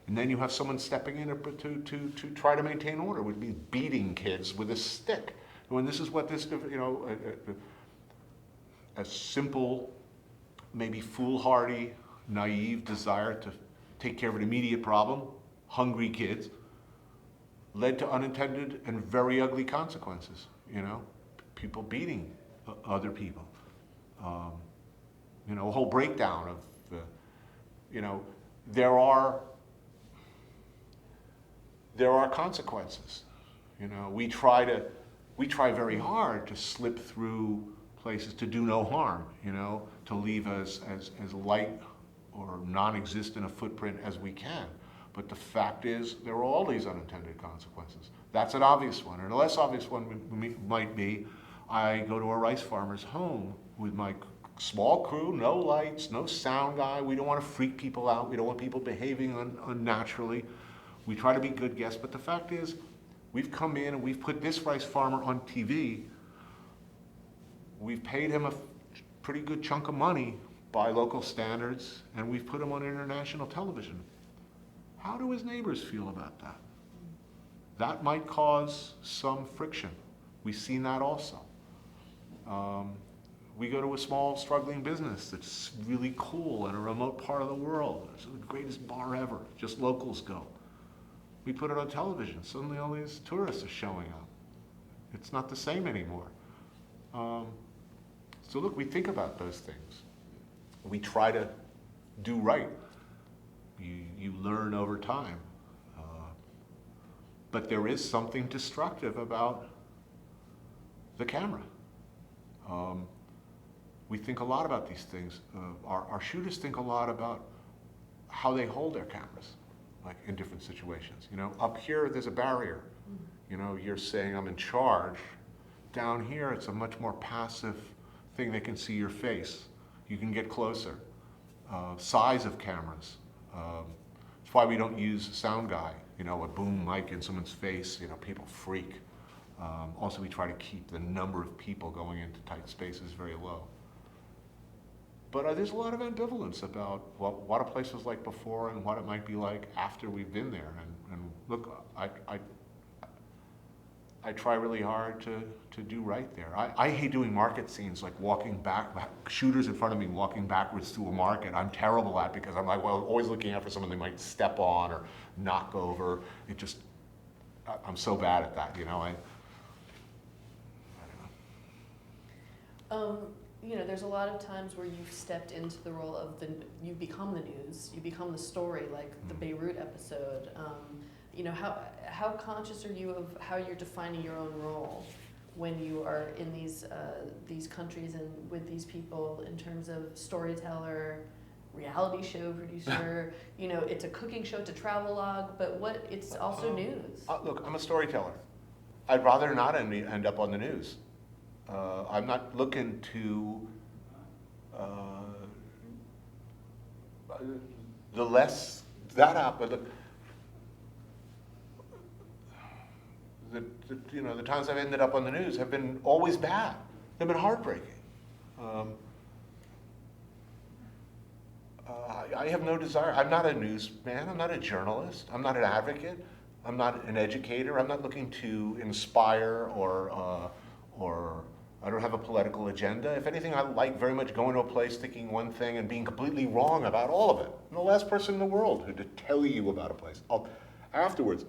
And then you have someone stepping in to try to maintain order, which means beating kids with a stick. When this is what a simple, maybe foolhardy, naive desire to take care of an immediate problem, hungry kids, led to unintended and very ugly consequences. People beating other people. A whole breakdown of, there are consequences. We try very hard to slip through places to do no harm. To leave as light or non-existent a footprint as we can. But the fact is, there are all these unintended consequences. That's an obvious one. And a less obvious one might be, I go to a rice farmer's home with my small crew, no lights, no sound guy. We don't want to freak people out. We don't want people behaving unnaturally. We try to be good guests. But the fact is, we've come in and we've put this rice farmer on TV. We've paid him a pretty good chunk of money by local standards, and we've put him on international television. How do his neighbors feel about that? That might cause some friction. We've seen that also. We go to a small, struggling business that's really cool in a remote part of the world. It's the greatest bar ever. Just locals go. We put it on television. Suddenly all these tourists are showing up. It's not the same anymore. So look, we think about those things. We try to do right. You learn over time. But there is something destructive about the camera. We think a lot about these things. Our shooters think a lot about how they hold their cameras, like in different situations. Up here there's a barrier. You're saying I'm in charge. Down here it's a much more passive thing. They can see your face. You can get closer. Size of cameras. That's why we don't use a sound guy, a boom mic in someone's face, people freak. Also, we try to keep the number of people going into tight spaces very low. But there's a lot of ambivalence about what a place was like before and what it might be like after we've been there. And look, I try really hard to do right there. I hate doing market scenes, like walking back, shooters in front of me walking backwards through a market. I'm terrible at, because I'm like, always looking out for someone they might step on or knock over. I'm so bad at that, you know, I don't know. You know, there's a lot of times where you've stepped into the role of you become the news, you become the story, like the Beirut episode. You know, how conscious are you of how you're defining your own role when you are in these countries and with these people in terms of storyteller, reality show producer? You know, it's a cooking show, it's a travel log, but it's also news. Look, I'm a storyteller. I'd rather not end up on the news. I'm not looking to, the less that happens, you know, the times I've ended up on the news have been always bad. They've been heartbreaking. I have no desire. I'm not a newsman. I'm not a journalist. I'm not an advocate. I'm not an educator. I'm not looking to inspire or I don't have a political agenda. If anything, I like very much going to a place, thinking one thing, and being completely wrong about all of it. I'm the last person in the world to tell you about a place. Afterwards,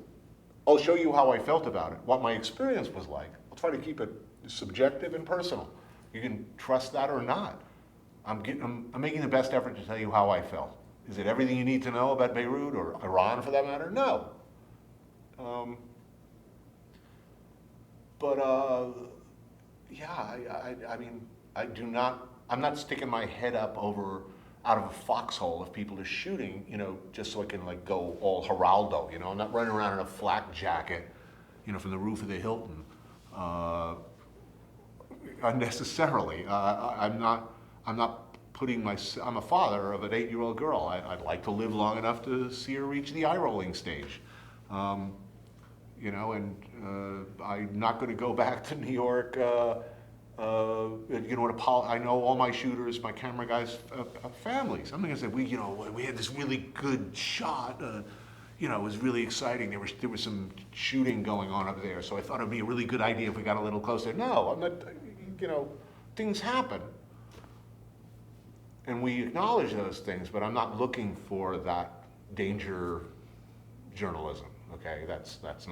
I'll show you how I felt about it, what my experience was like. I'll try to keep it subjective and personal. You can trust that or not. I'm making the best effort to tell you how I felt. Is it everything you need to know about Beirut or Iran for that matter? No. Yeah, I mean, I'm not sticking my head up out of a foxhole if people are shooting, you know, just so I can like go all Geraldo, you know. I'm not running around in a flak jacket, you know, from the roof of the Hilton, unnecessarily. I'm not putting I'm a father of an 8-year-old girl. I'd like to live long enough to see her reach the eye-rolling stage. You know, and I'm not going to go back to New York. You know, I know all my shooters, my camera guys, families. I'm going to say we had this really good shot. You know, it was really exciting. There was some shooting going on up there, so I thought it'd be a really good idea if we got a little closer. No, I'm not. You know, things happen, and we acknowledge those things, but I'm not looking for that danger journalism. Okay, that's not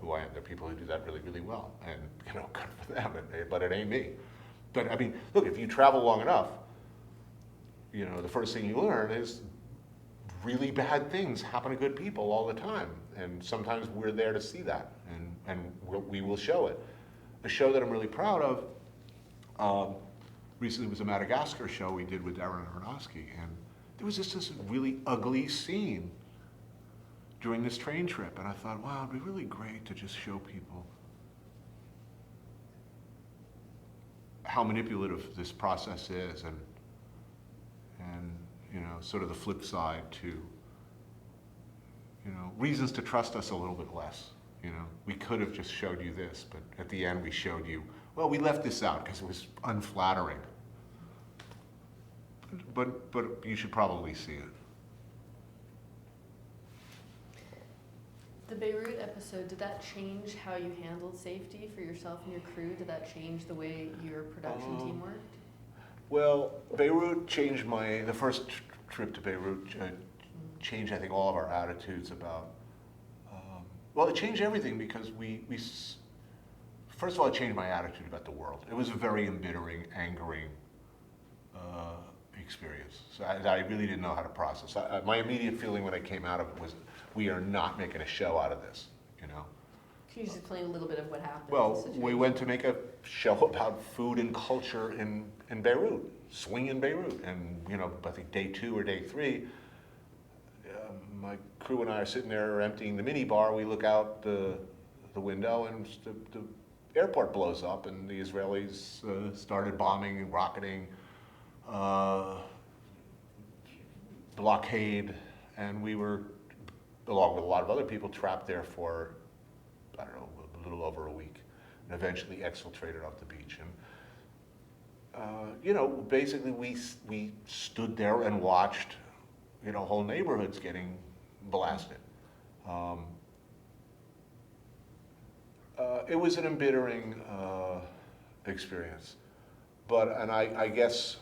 who I am. There are people who do that really, really well, and you know, good for them. But it ain't me. But I mean, look, if you travel long enough, you know, the first thing you learn is really bad things happen to good people all the time, and sometimes we're there to see that, and we will show it. A show that I'm really proud of recently was a Madagascar show we did with Darren Aronofsky, and there was just this really ugly scene during this train trip, and I thought, wow, it'd be really great to just show people how manipulative this process is, and you know, sort of the flip side to, you know, reasons to trust us a little bit less. You know, we could have just showed you this, but at the end we showed you, well, we left this out because it was unflattering. But you should probably see it. The Beirut episode, did that change how you handled safety for yourself and your crew? Did that change the way your production team worked? Well, Beirut changed the first trip to Beirut changed, I think, all of our attitudes about, well, it changed everything because first of all, it changed my attitude about the world. It was a very embittering, angering experience. So I really didn't know how to process. My immediate feeling when I came out of it was, we are not making a show out of this, you know. Can you just explain a little bit of what happened? Well, we went to make a show about food and culture in Beirut, swing in Beirut. And, you know, I think day 2 or day 3, my crew and I are sitting there emptying the mini bar. We look out the window and the airport blows up, and the Israelis started bombing and rocketing, blockade, and we were, along with a lot of other people, trapped there for, I don't know, a little over a week, and eventually exfiltrated off the beach. And you know, basically we stood there and watched, you know, whole neighborhoods getting blasted. It was an embittering experience, and I guess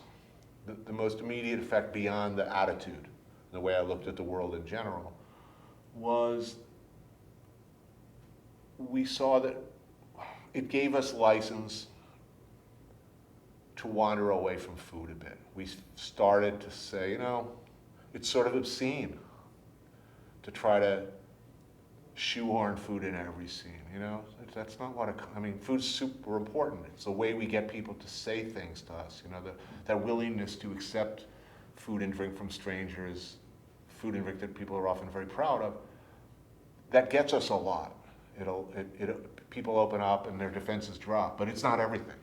the most immediate effect beyond the attitude, the way I looked at the world in general, was we saw that it gave us license to wander away from food a bit. We started to say, you know, it's sort of obscene to try to shoehorn food in every scene, you know? That's not what, I mean, food's super important. It's the way we get people to say things to us, you know, that willingness to accept food and drink from strangers, food and drink that people are often very proud of, that gets us a lot. People open up and their defenses drop, but it's not everything.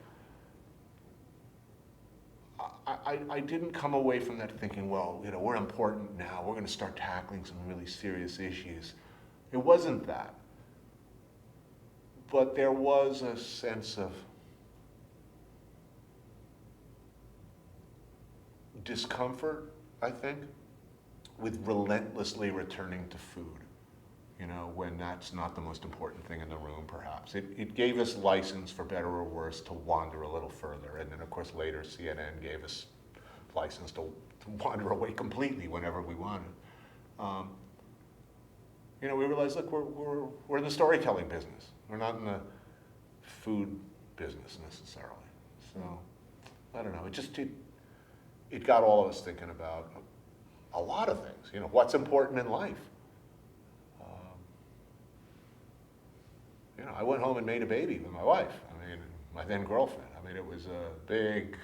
I didn't come away from that thinking, well, you know, we're important now, we're going to start tackling some really serious issues. It wasn't that. But there was a sense of discomfort, I think, with relentlessly returning to food, you know, when that's not the most important thing in the room, perhaps. It gave us license, for better or worse, to wander a little further. And then, of course, later CNN gave us license to wander away completely whenever we wanted. You know, we realized, look, we're in the storytelling business. We're not in the food business necessarily. So, I don't know, it got all of us thinking about a lot of things. You know, what's important in life. You know, I went home and made a baby with my wife. I mean, my then girlfriend. I mean, it was a big,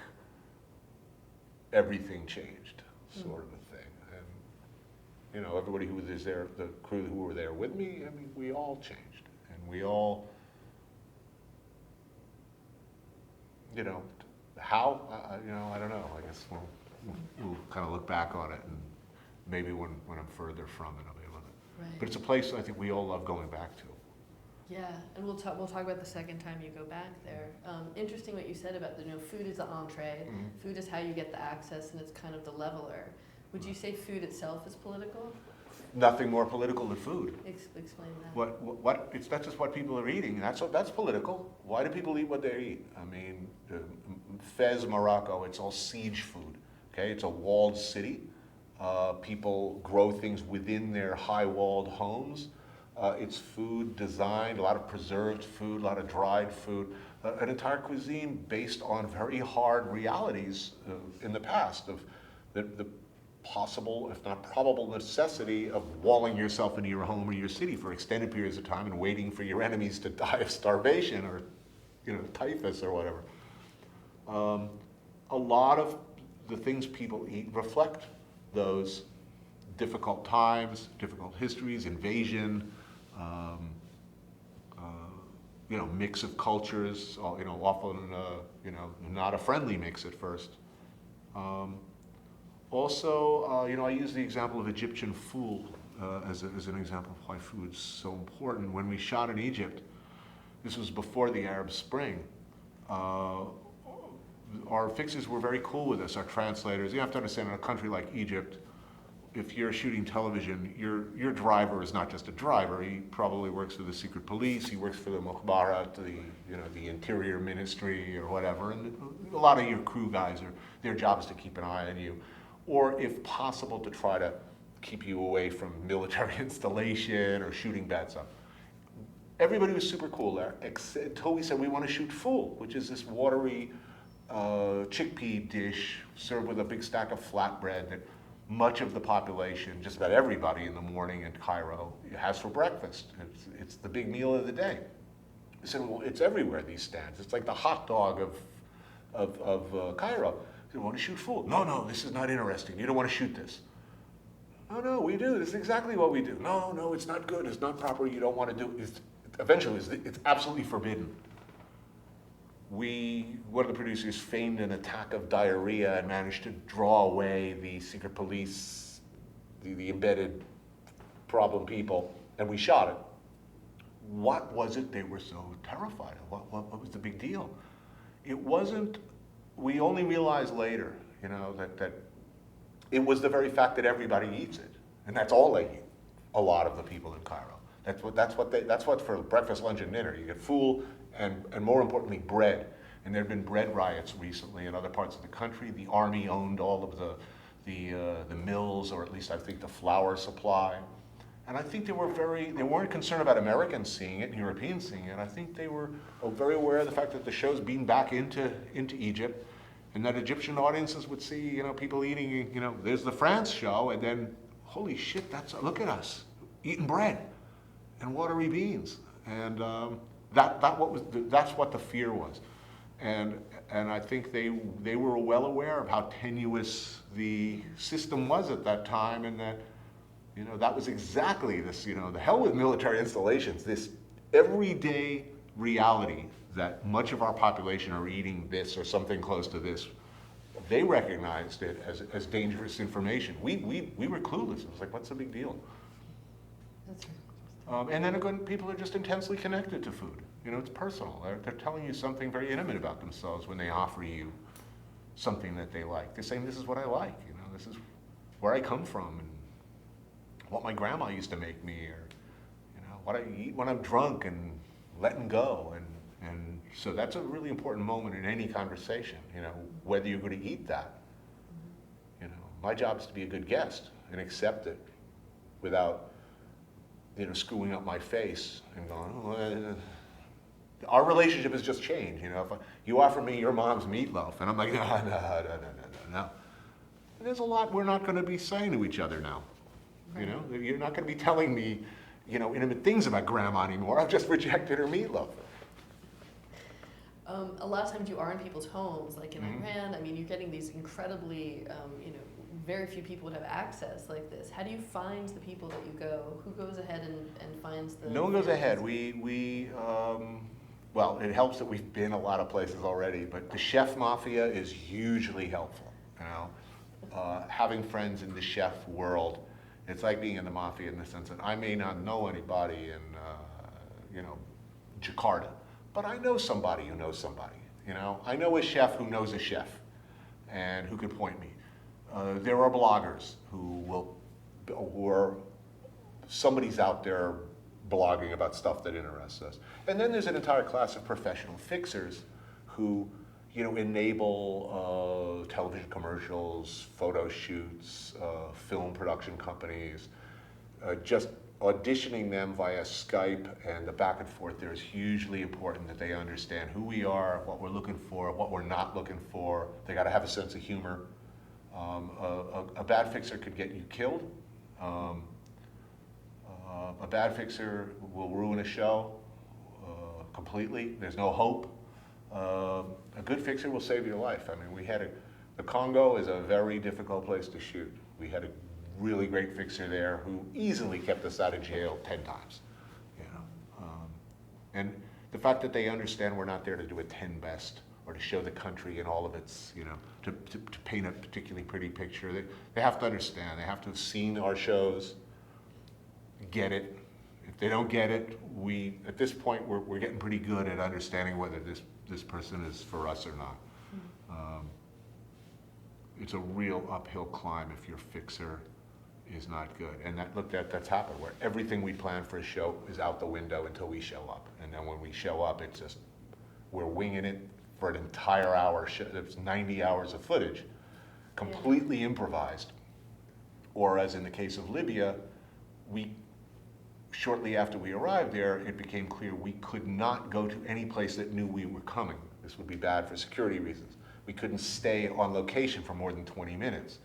everything changed sort of a thing. And, you know, everybody who was there, the crew who were there with me, I mean, we all changed. And we all, you know, how, you know, I don't know. I guess we'll kind of look back on it, and maybe when I'm further from it, I'll be able to. Right. But it's a place I think we all love going back to. Yeah, and we'll talk about the second time you go back there. Interesting what you said about the, you know, food is the entree, food is how you get the access, and it's kind of the leveler. Would you say food itself is political? Nothing more political than food. Explain that. It's not just what people are eating. That's political. Why do people eat what they eat? I mean, Fez, Morocco, it's all siege food. Okay, it's a walled city. People grow things within their high-walled homes. It's food designed, a lot of preserved food, a lot of dried food, an entire cuisine based on very hard realities in the past of the possible, if not probable, necessity of walling yourself into your home or your city for extended periods of time and waiting for your enemies to die of starvation or, you know, typhus or whatever. A lot of the things people eat reflect those difficult times, difficult histories, invasion, you know, mix of cultures, you know, often, you know, not a friendly mix at first. Also, you know, I use the example of Egyptian fool as an example of why food's so important. When we shot in Egypt, this was before the Arab Spring, our fixers were very cool with us, our translators. You have to understand, in a country like Egypt, if you're shooting television, your driver is not just a driver. He probably works for the secret police. He works for the Mukhbarat, the Interior Ministry or whatever. And a lot of your crew guys their job is to keep an eye on you, or if possible, to try to keep you away from military installation or shooting bad stuff. Everybody was super cool there, until we said we want to shoot fool, which is this watery chickpea dish served with a big stack of flatbread that much of the population, just about everybody in the morning in Cairo, has for breakfast. It's the big meal of the day. I said, well, it's everywhere, these stands. It's like the hot dog of Cairo. I said, want to shoot fool? No, this is not interesting. You don't want to shoot this. Oh, no, we do. This is exactly what we do. No, it's not good. It's not proper. You don't want to do it. Eventually, it's absolutely forbidden. One of the producers feigned an attack of diarrhea and managed to draw away the secret police, the embedded problem people, and we shot it. What was it they were so terrified of? What was the big deal? It wasn't, we only realized later, you know, that it was the very fact that everybody eats it, and that's all they eat, a lot of the people in Cairo. That's what for breakfast, lunch, and dinner. You get fool, and more importantly, bread. And there have been bread riots recently in other parts of the country. The army owned all of the mills, or at least I think the flour supply. And I think they weren't concerned about Americans seeing it and Europeans seeing it. I think they were very aware of the fact that the show's being back into Egypt, and that Egyptian audiences would see, people eating, there's the France show, and then, holy shit, look at us, eating bread and watery beans. And that's what the fear was. And I think they were well aware of how tenuous the system was at that time, and that, that was exactly this, the hell with military installations, this everyday reality that much of our population are eating this or something close to this. They recognized it as dangerous information. We were clueless. It was like, what's the big deal? That's right. And then again, people are just intensely connected to food. It's personal. They're telling you something very intimate about themselves when they offer you something that they like. They're saying, this is what I like. This is where I come from, and what my grandma used to make me, or what I eat when I'm drunk, and letting go. And so that's a really important moment in any conversation, whether you're going to eat that. My job is to be a good guest and accept it without, screwing up my face and going, our relationship has just changed. If you offer me your mom's meatloaf, and I'm like, no. There's a lot we're not going to be saying to each other now. Right. You're not going to be telling me, intimate things about grandma anymore. I've just rejected her meatloaf. A lot of times you are in people's homes, like in Mm-hmm. Iran. I mean, you're getting these incredibly, very few people would have access like this. How do you find the people that you go? Who goes ahead and finds the... No one goes ahead. Well, it helps that we've been a lot of places already, but the chef mafia is hugely helpful. Having friends in the chef world, it's like being in the mafia in the sense that I may not know anybody in, Jakarta, but I know somebody who knows somebody. I know a chef who knows a chef, and who can point me. There are bloggers somebody's out there blogging about stuff that interests us. And then there's an entire class of professional fixers who, enable television commercials, photo shoots, film production companies, just auditioning them via Skype, and the back and forth there is hugely important that they understand who we are, what we're looking for, what we're not looking for. They got to have a sense of humor. A bad fixer could get you killed. A bad fixer will ruin a show completely. There's no hope. A good fixer will save your life. I mean, the Congo is a very difficult place to shoot. We had a really great fixer there who easily kept us out of jail 10 times. And the fact that they understand we're not there to do a 10 best or to show the country in all of its, to paint a particularly pretty picture. They have to understand. They have to have seen our shows, get it. If they don't get it, at this point, we're getting pretty good at understanding whether this person is for us or not. It's a real uphill climb if your fixer is not good. And that's happened, where everything we plan for a show is out the window until we show up. And then when we show up, it's just, we're winging it for an entire hour. It's 90 hours of footage, completely improvised. Or as in the case of Libya, shortly after we arrived there, it became clear we could not go to any place that knew we were coming. This would be bad for security reasons. We couldn't stay on location for more than 20 minutes.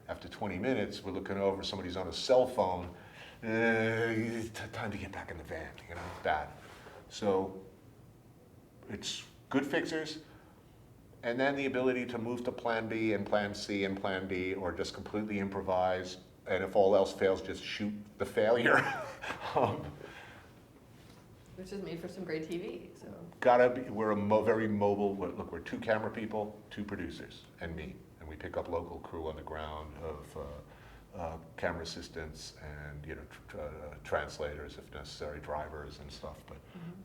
After 20 minutes, we're looking over, somebody's on a cell phone. Time to get back in the van, bad. So it's good fixers, and then the ability to move to plan B and plan C and plan D, or just completely improvise, and if all else fails, just shoot the failure. Which is made for some great TV, so. We're very mobile. Look, we're 2 camera people, 2 producers, and me. And we pick up local crew on the ground of camera assistants and translators if necessary, drivers and stuff. But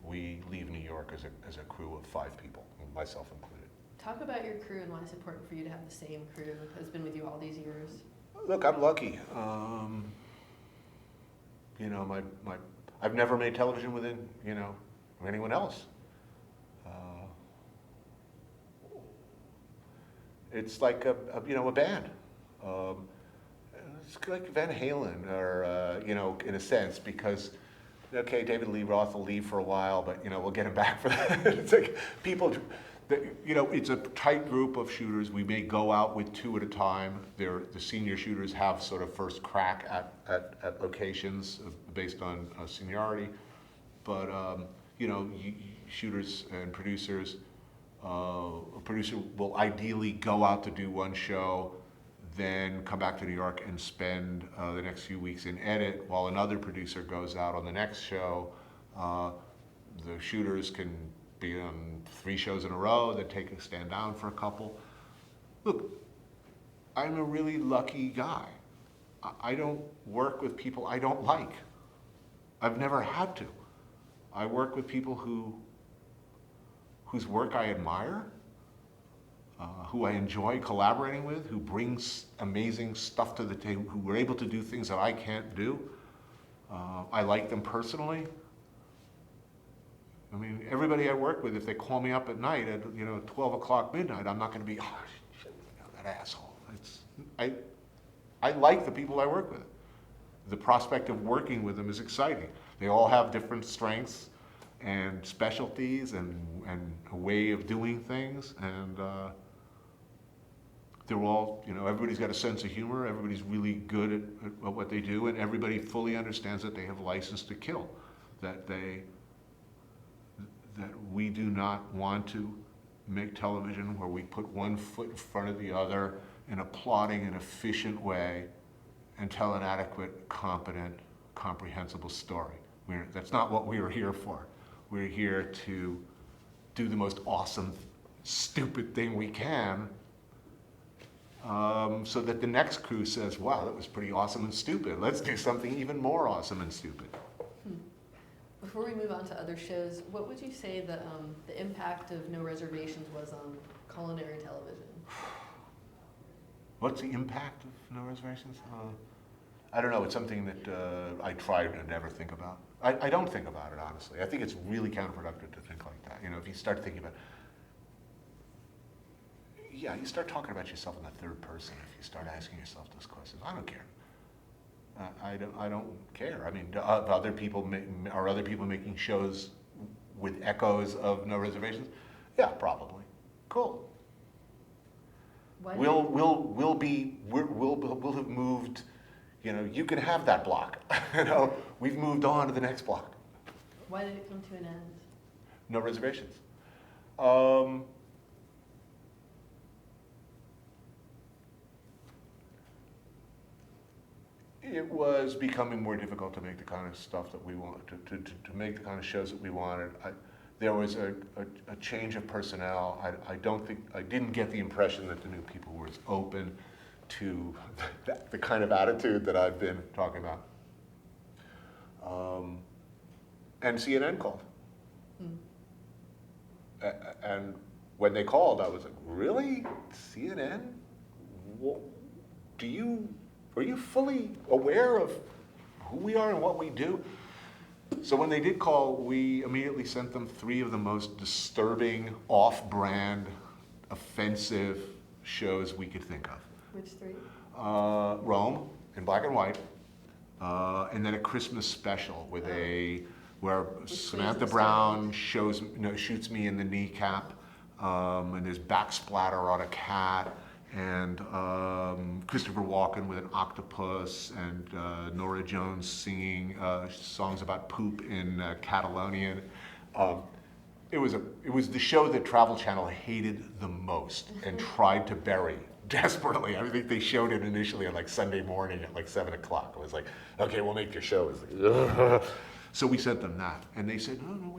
we leave New York as a crew of 5 people, myself included. Talk about your crew and why it's important for you to have the same crew that's been with you all these years. Look, I'm lucky. I've never made television with anyone else. It's like a band. it's like Van Halen, or in a sense, because okay, David Lee Roth will leave for a while, but we'll get him back for that. It's like people, it's a tight group of shooters. We may go out with 2 at a time. The senior shooters have sort of first crack at locations based on seniority, but shooters and producers. A producer will ideally go out to do one show, then come back to New York and spend the next few weeks in edit, while another producer goes out on the next show. The shooters can be on 3 shows in a row, then stand down for a couple. Look, I'm a really lucky guy. I don't work with people I don't like. I've never had to. I work with people whose work I admire, who I enjoy collaborating with, who brings amazing stuff to the table, who are able to do things that I can't do. I like them personally. I mean, everybody I work with, if they call me up at night at 12 o'clock midnight, I'm not going to be, oh, shit, that asshole. I like the people I work with. The prospect of working with them is exciting. They all have different strengths and specialties and a way of doing things, and they're all, everybody's got a sense of humor, everybody's really good at what they do, and everybody fully understands that they have license to kill, that we do not want to make television where we put one foot in front of the other in a plotting and efficient way and tell an adequate, competent, comprehensible story. That's not what we are here for. We're here to do the most awesome, stupid thing we can, so that the next crew says, wow, that was pretty awesome and stupid. Let's do something even more awesome and stupid. Before we move on to other shows, what would you say the impact of No Reservations was on culinary television? What's the impact of No Reservations? I don't know. It's something that I try to never think about. I don't think about it, honestly. I think it's really counterproductive to think like that. If you start thinking about you start talking about yourself in the third person if you start asking yourself those questions. I don't care. I don't care. I mean, are other people making shows with echoes of No Reservations? Yeah, probably. Cool. We'll have moved. You can have that block. We've moved on to the next block. Why did it come to an end? No Reservations. It was becoming more difficult to make the kind of stuff that we wanted, to make the kind of shows that we wanted. There was a change of personnel. I didn't get the impression that the new people were as open to the kind of attitude that I've been talking about. And CNN called. And when they called, I was like, really? CNN? Are you fully aware of who we are and what we do? So when they did call, we immediately sent them 3 of the most disturbing, off-brand, offensive shows we could think of. Which 3? Rome, in black and white, and then a Christmas special with where Samantha Brown shoots me in the kneecap, and there's backsplatter on a cat, and Christopher Walken with an octopus, and Norah Jones singing songs about poop in Catalonian. It was the show that Travel Channel hated the most and tried to bury desperately. I think they showed it initially on Sunday morning at 7 o'clock. It was like, okay, we'll make your show. It was like, so we sent them that, and they said, no,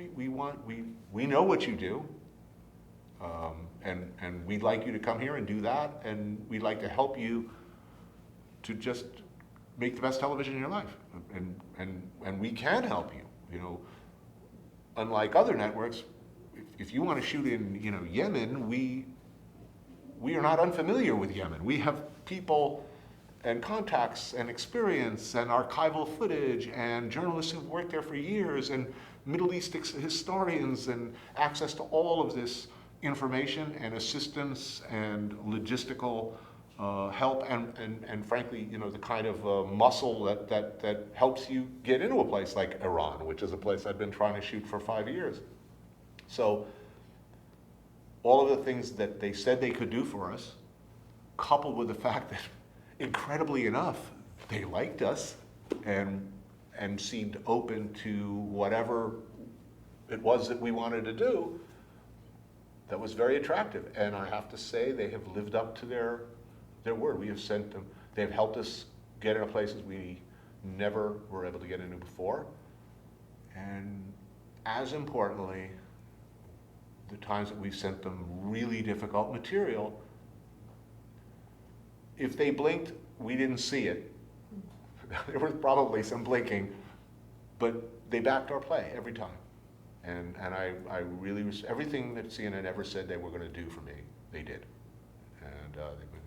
we know what you do. And we'd like you to come here and do that, and we'd like to help you to just make the best television in your life, and we can help you. Unlike other networks, if you want to shoot in Yemen, we are not unfamiliar with Yemen. We have people and contacts and experience and archival footage and journalists who've worked there for years and Middle East historians and access to all of this information and assistance and logistical help and frankly, you know, the kind of muscle that helps you get into a place like Iran, which is a place I've been trying to shoot for 5 years. So all of the things that they said they could do for us, coupled with the fact that, incredibly enough, they liked us and seemed open to whatever it was that we wanted to do, that was very attractive. And I have to say, they have lived up to their word. We have sent them, they've helped us get into places we never were able to get into before. And as importantly, the times that we've sent them really difficult material, if they blinked, we didn't see it. There was probably some blinking, but they backed our play every time. And I really, everything that CNN ever said they were going to do for me, they did. And they've been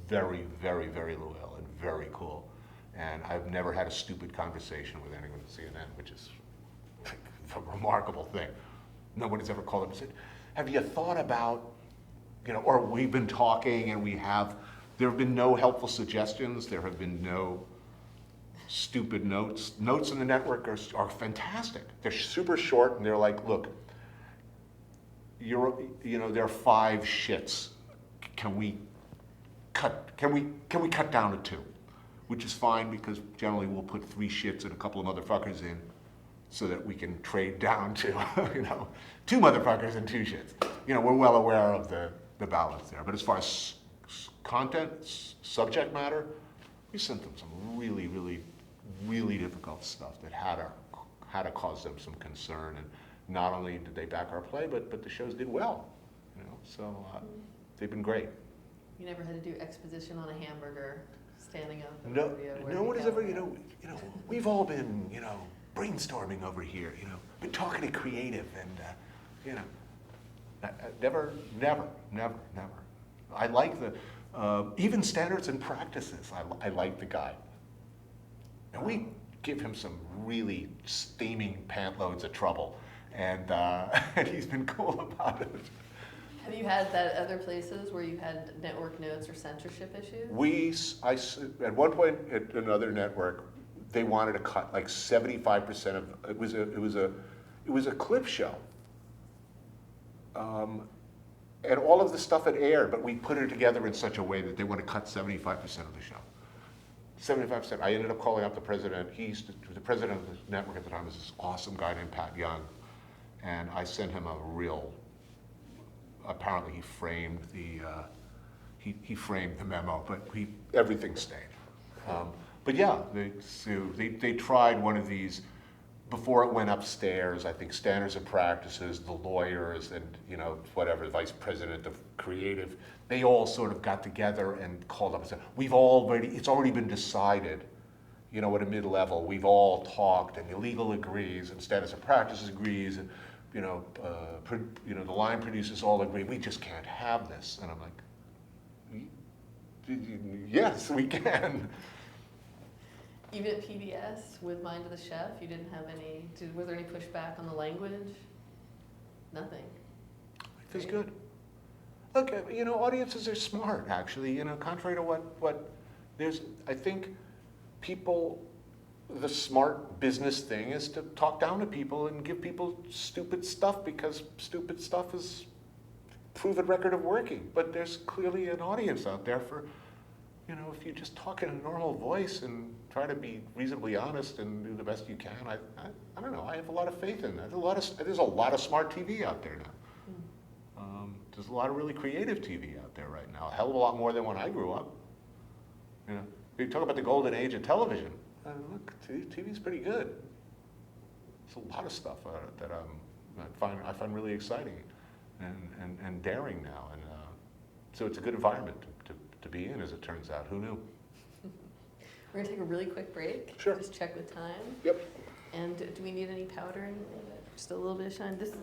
very, very, very loyal and very cool. And I've never had a stupid conversation with anyone at CNN, which is a remarkable thing. No one has ever called up and said, have you thought about, you know, or we've been talking and there have been no helpful suggestions, there have been no stupid notes. Notes in the network are fantastic. They're super short and they're like, look, there are 5 shits. Can we cut down to 2? Which is fine because generally we'll put 3 shits and a couple of motherfuckers in so that we can trade down to, 2 motherfuckers and 2 shits. You know, we're well aware of the balance there. But as far as content, subject matter, we sent them some really, really, really difficult stuff that had to cause them some concern. And not only did they back our play, but the shows did well. So they've been great. You never had to do exposition on a hamburger, standing up. No one has ever, we've all been, brainstorming over here, been talking to creative and, never. I like even standards and practices, I like the guy. And we give him some really steaming pant loads of trouble, and he's been cool about it. Have you had that at other places where you had network notes or censorship issues? At one point at another network, they wanted to cut like 75% of it was a clip show, and all of the stuff had aired, but we put it together in such a way that they want to cut 75% of the show. 75%. I ended up calling up the president. The president of the network at the time was this awesome guy named Pat Young, and I sent him apparently he framed he framed the memo, but everything stayed. But yeah, they tried one of these before it went upstairs. I think standards and practices, the lawyers, and whatever, vice president of creative, they all sort of got together and called up and said, it's already been decided, at a mid-level, we've all talked, and the legal agrees, and standards and practices agrees, and the line producers all agree, we just can't have this. And I'm like, yes, we can. Even at PBS with Mind of the Chef, you didn't have was there any pushback on the language? Nothing. Life is good. Look, audiences are smart, actually. Contrary to what I think the smart business thing is to talk down to people and give people stupid stuff because stupid stuff is proven record of working. But there's clearly an audience out there for, if you just talk in a normal voice and try to be reasonably honest and do the best you can, I don't know, I have a lot of faith in that. There's a lot of smart TV out there now. There's a lot of really creative TV out there right now, a hell of a lot more than when I grew up. You talk about the golden age of television. Look, TV's pretty good. There's a lot of stuff that I find really exciting and daring now, and so it's a good environment to be in, as it turns out. Who knew? We're gonna take a really quick break. Sure. Just check with time. Yep. And do we need any powdering? Just a little bit of shine. This is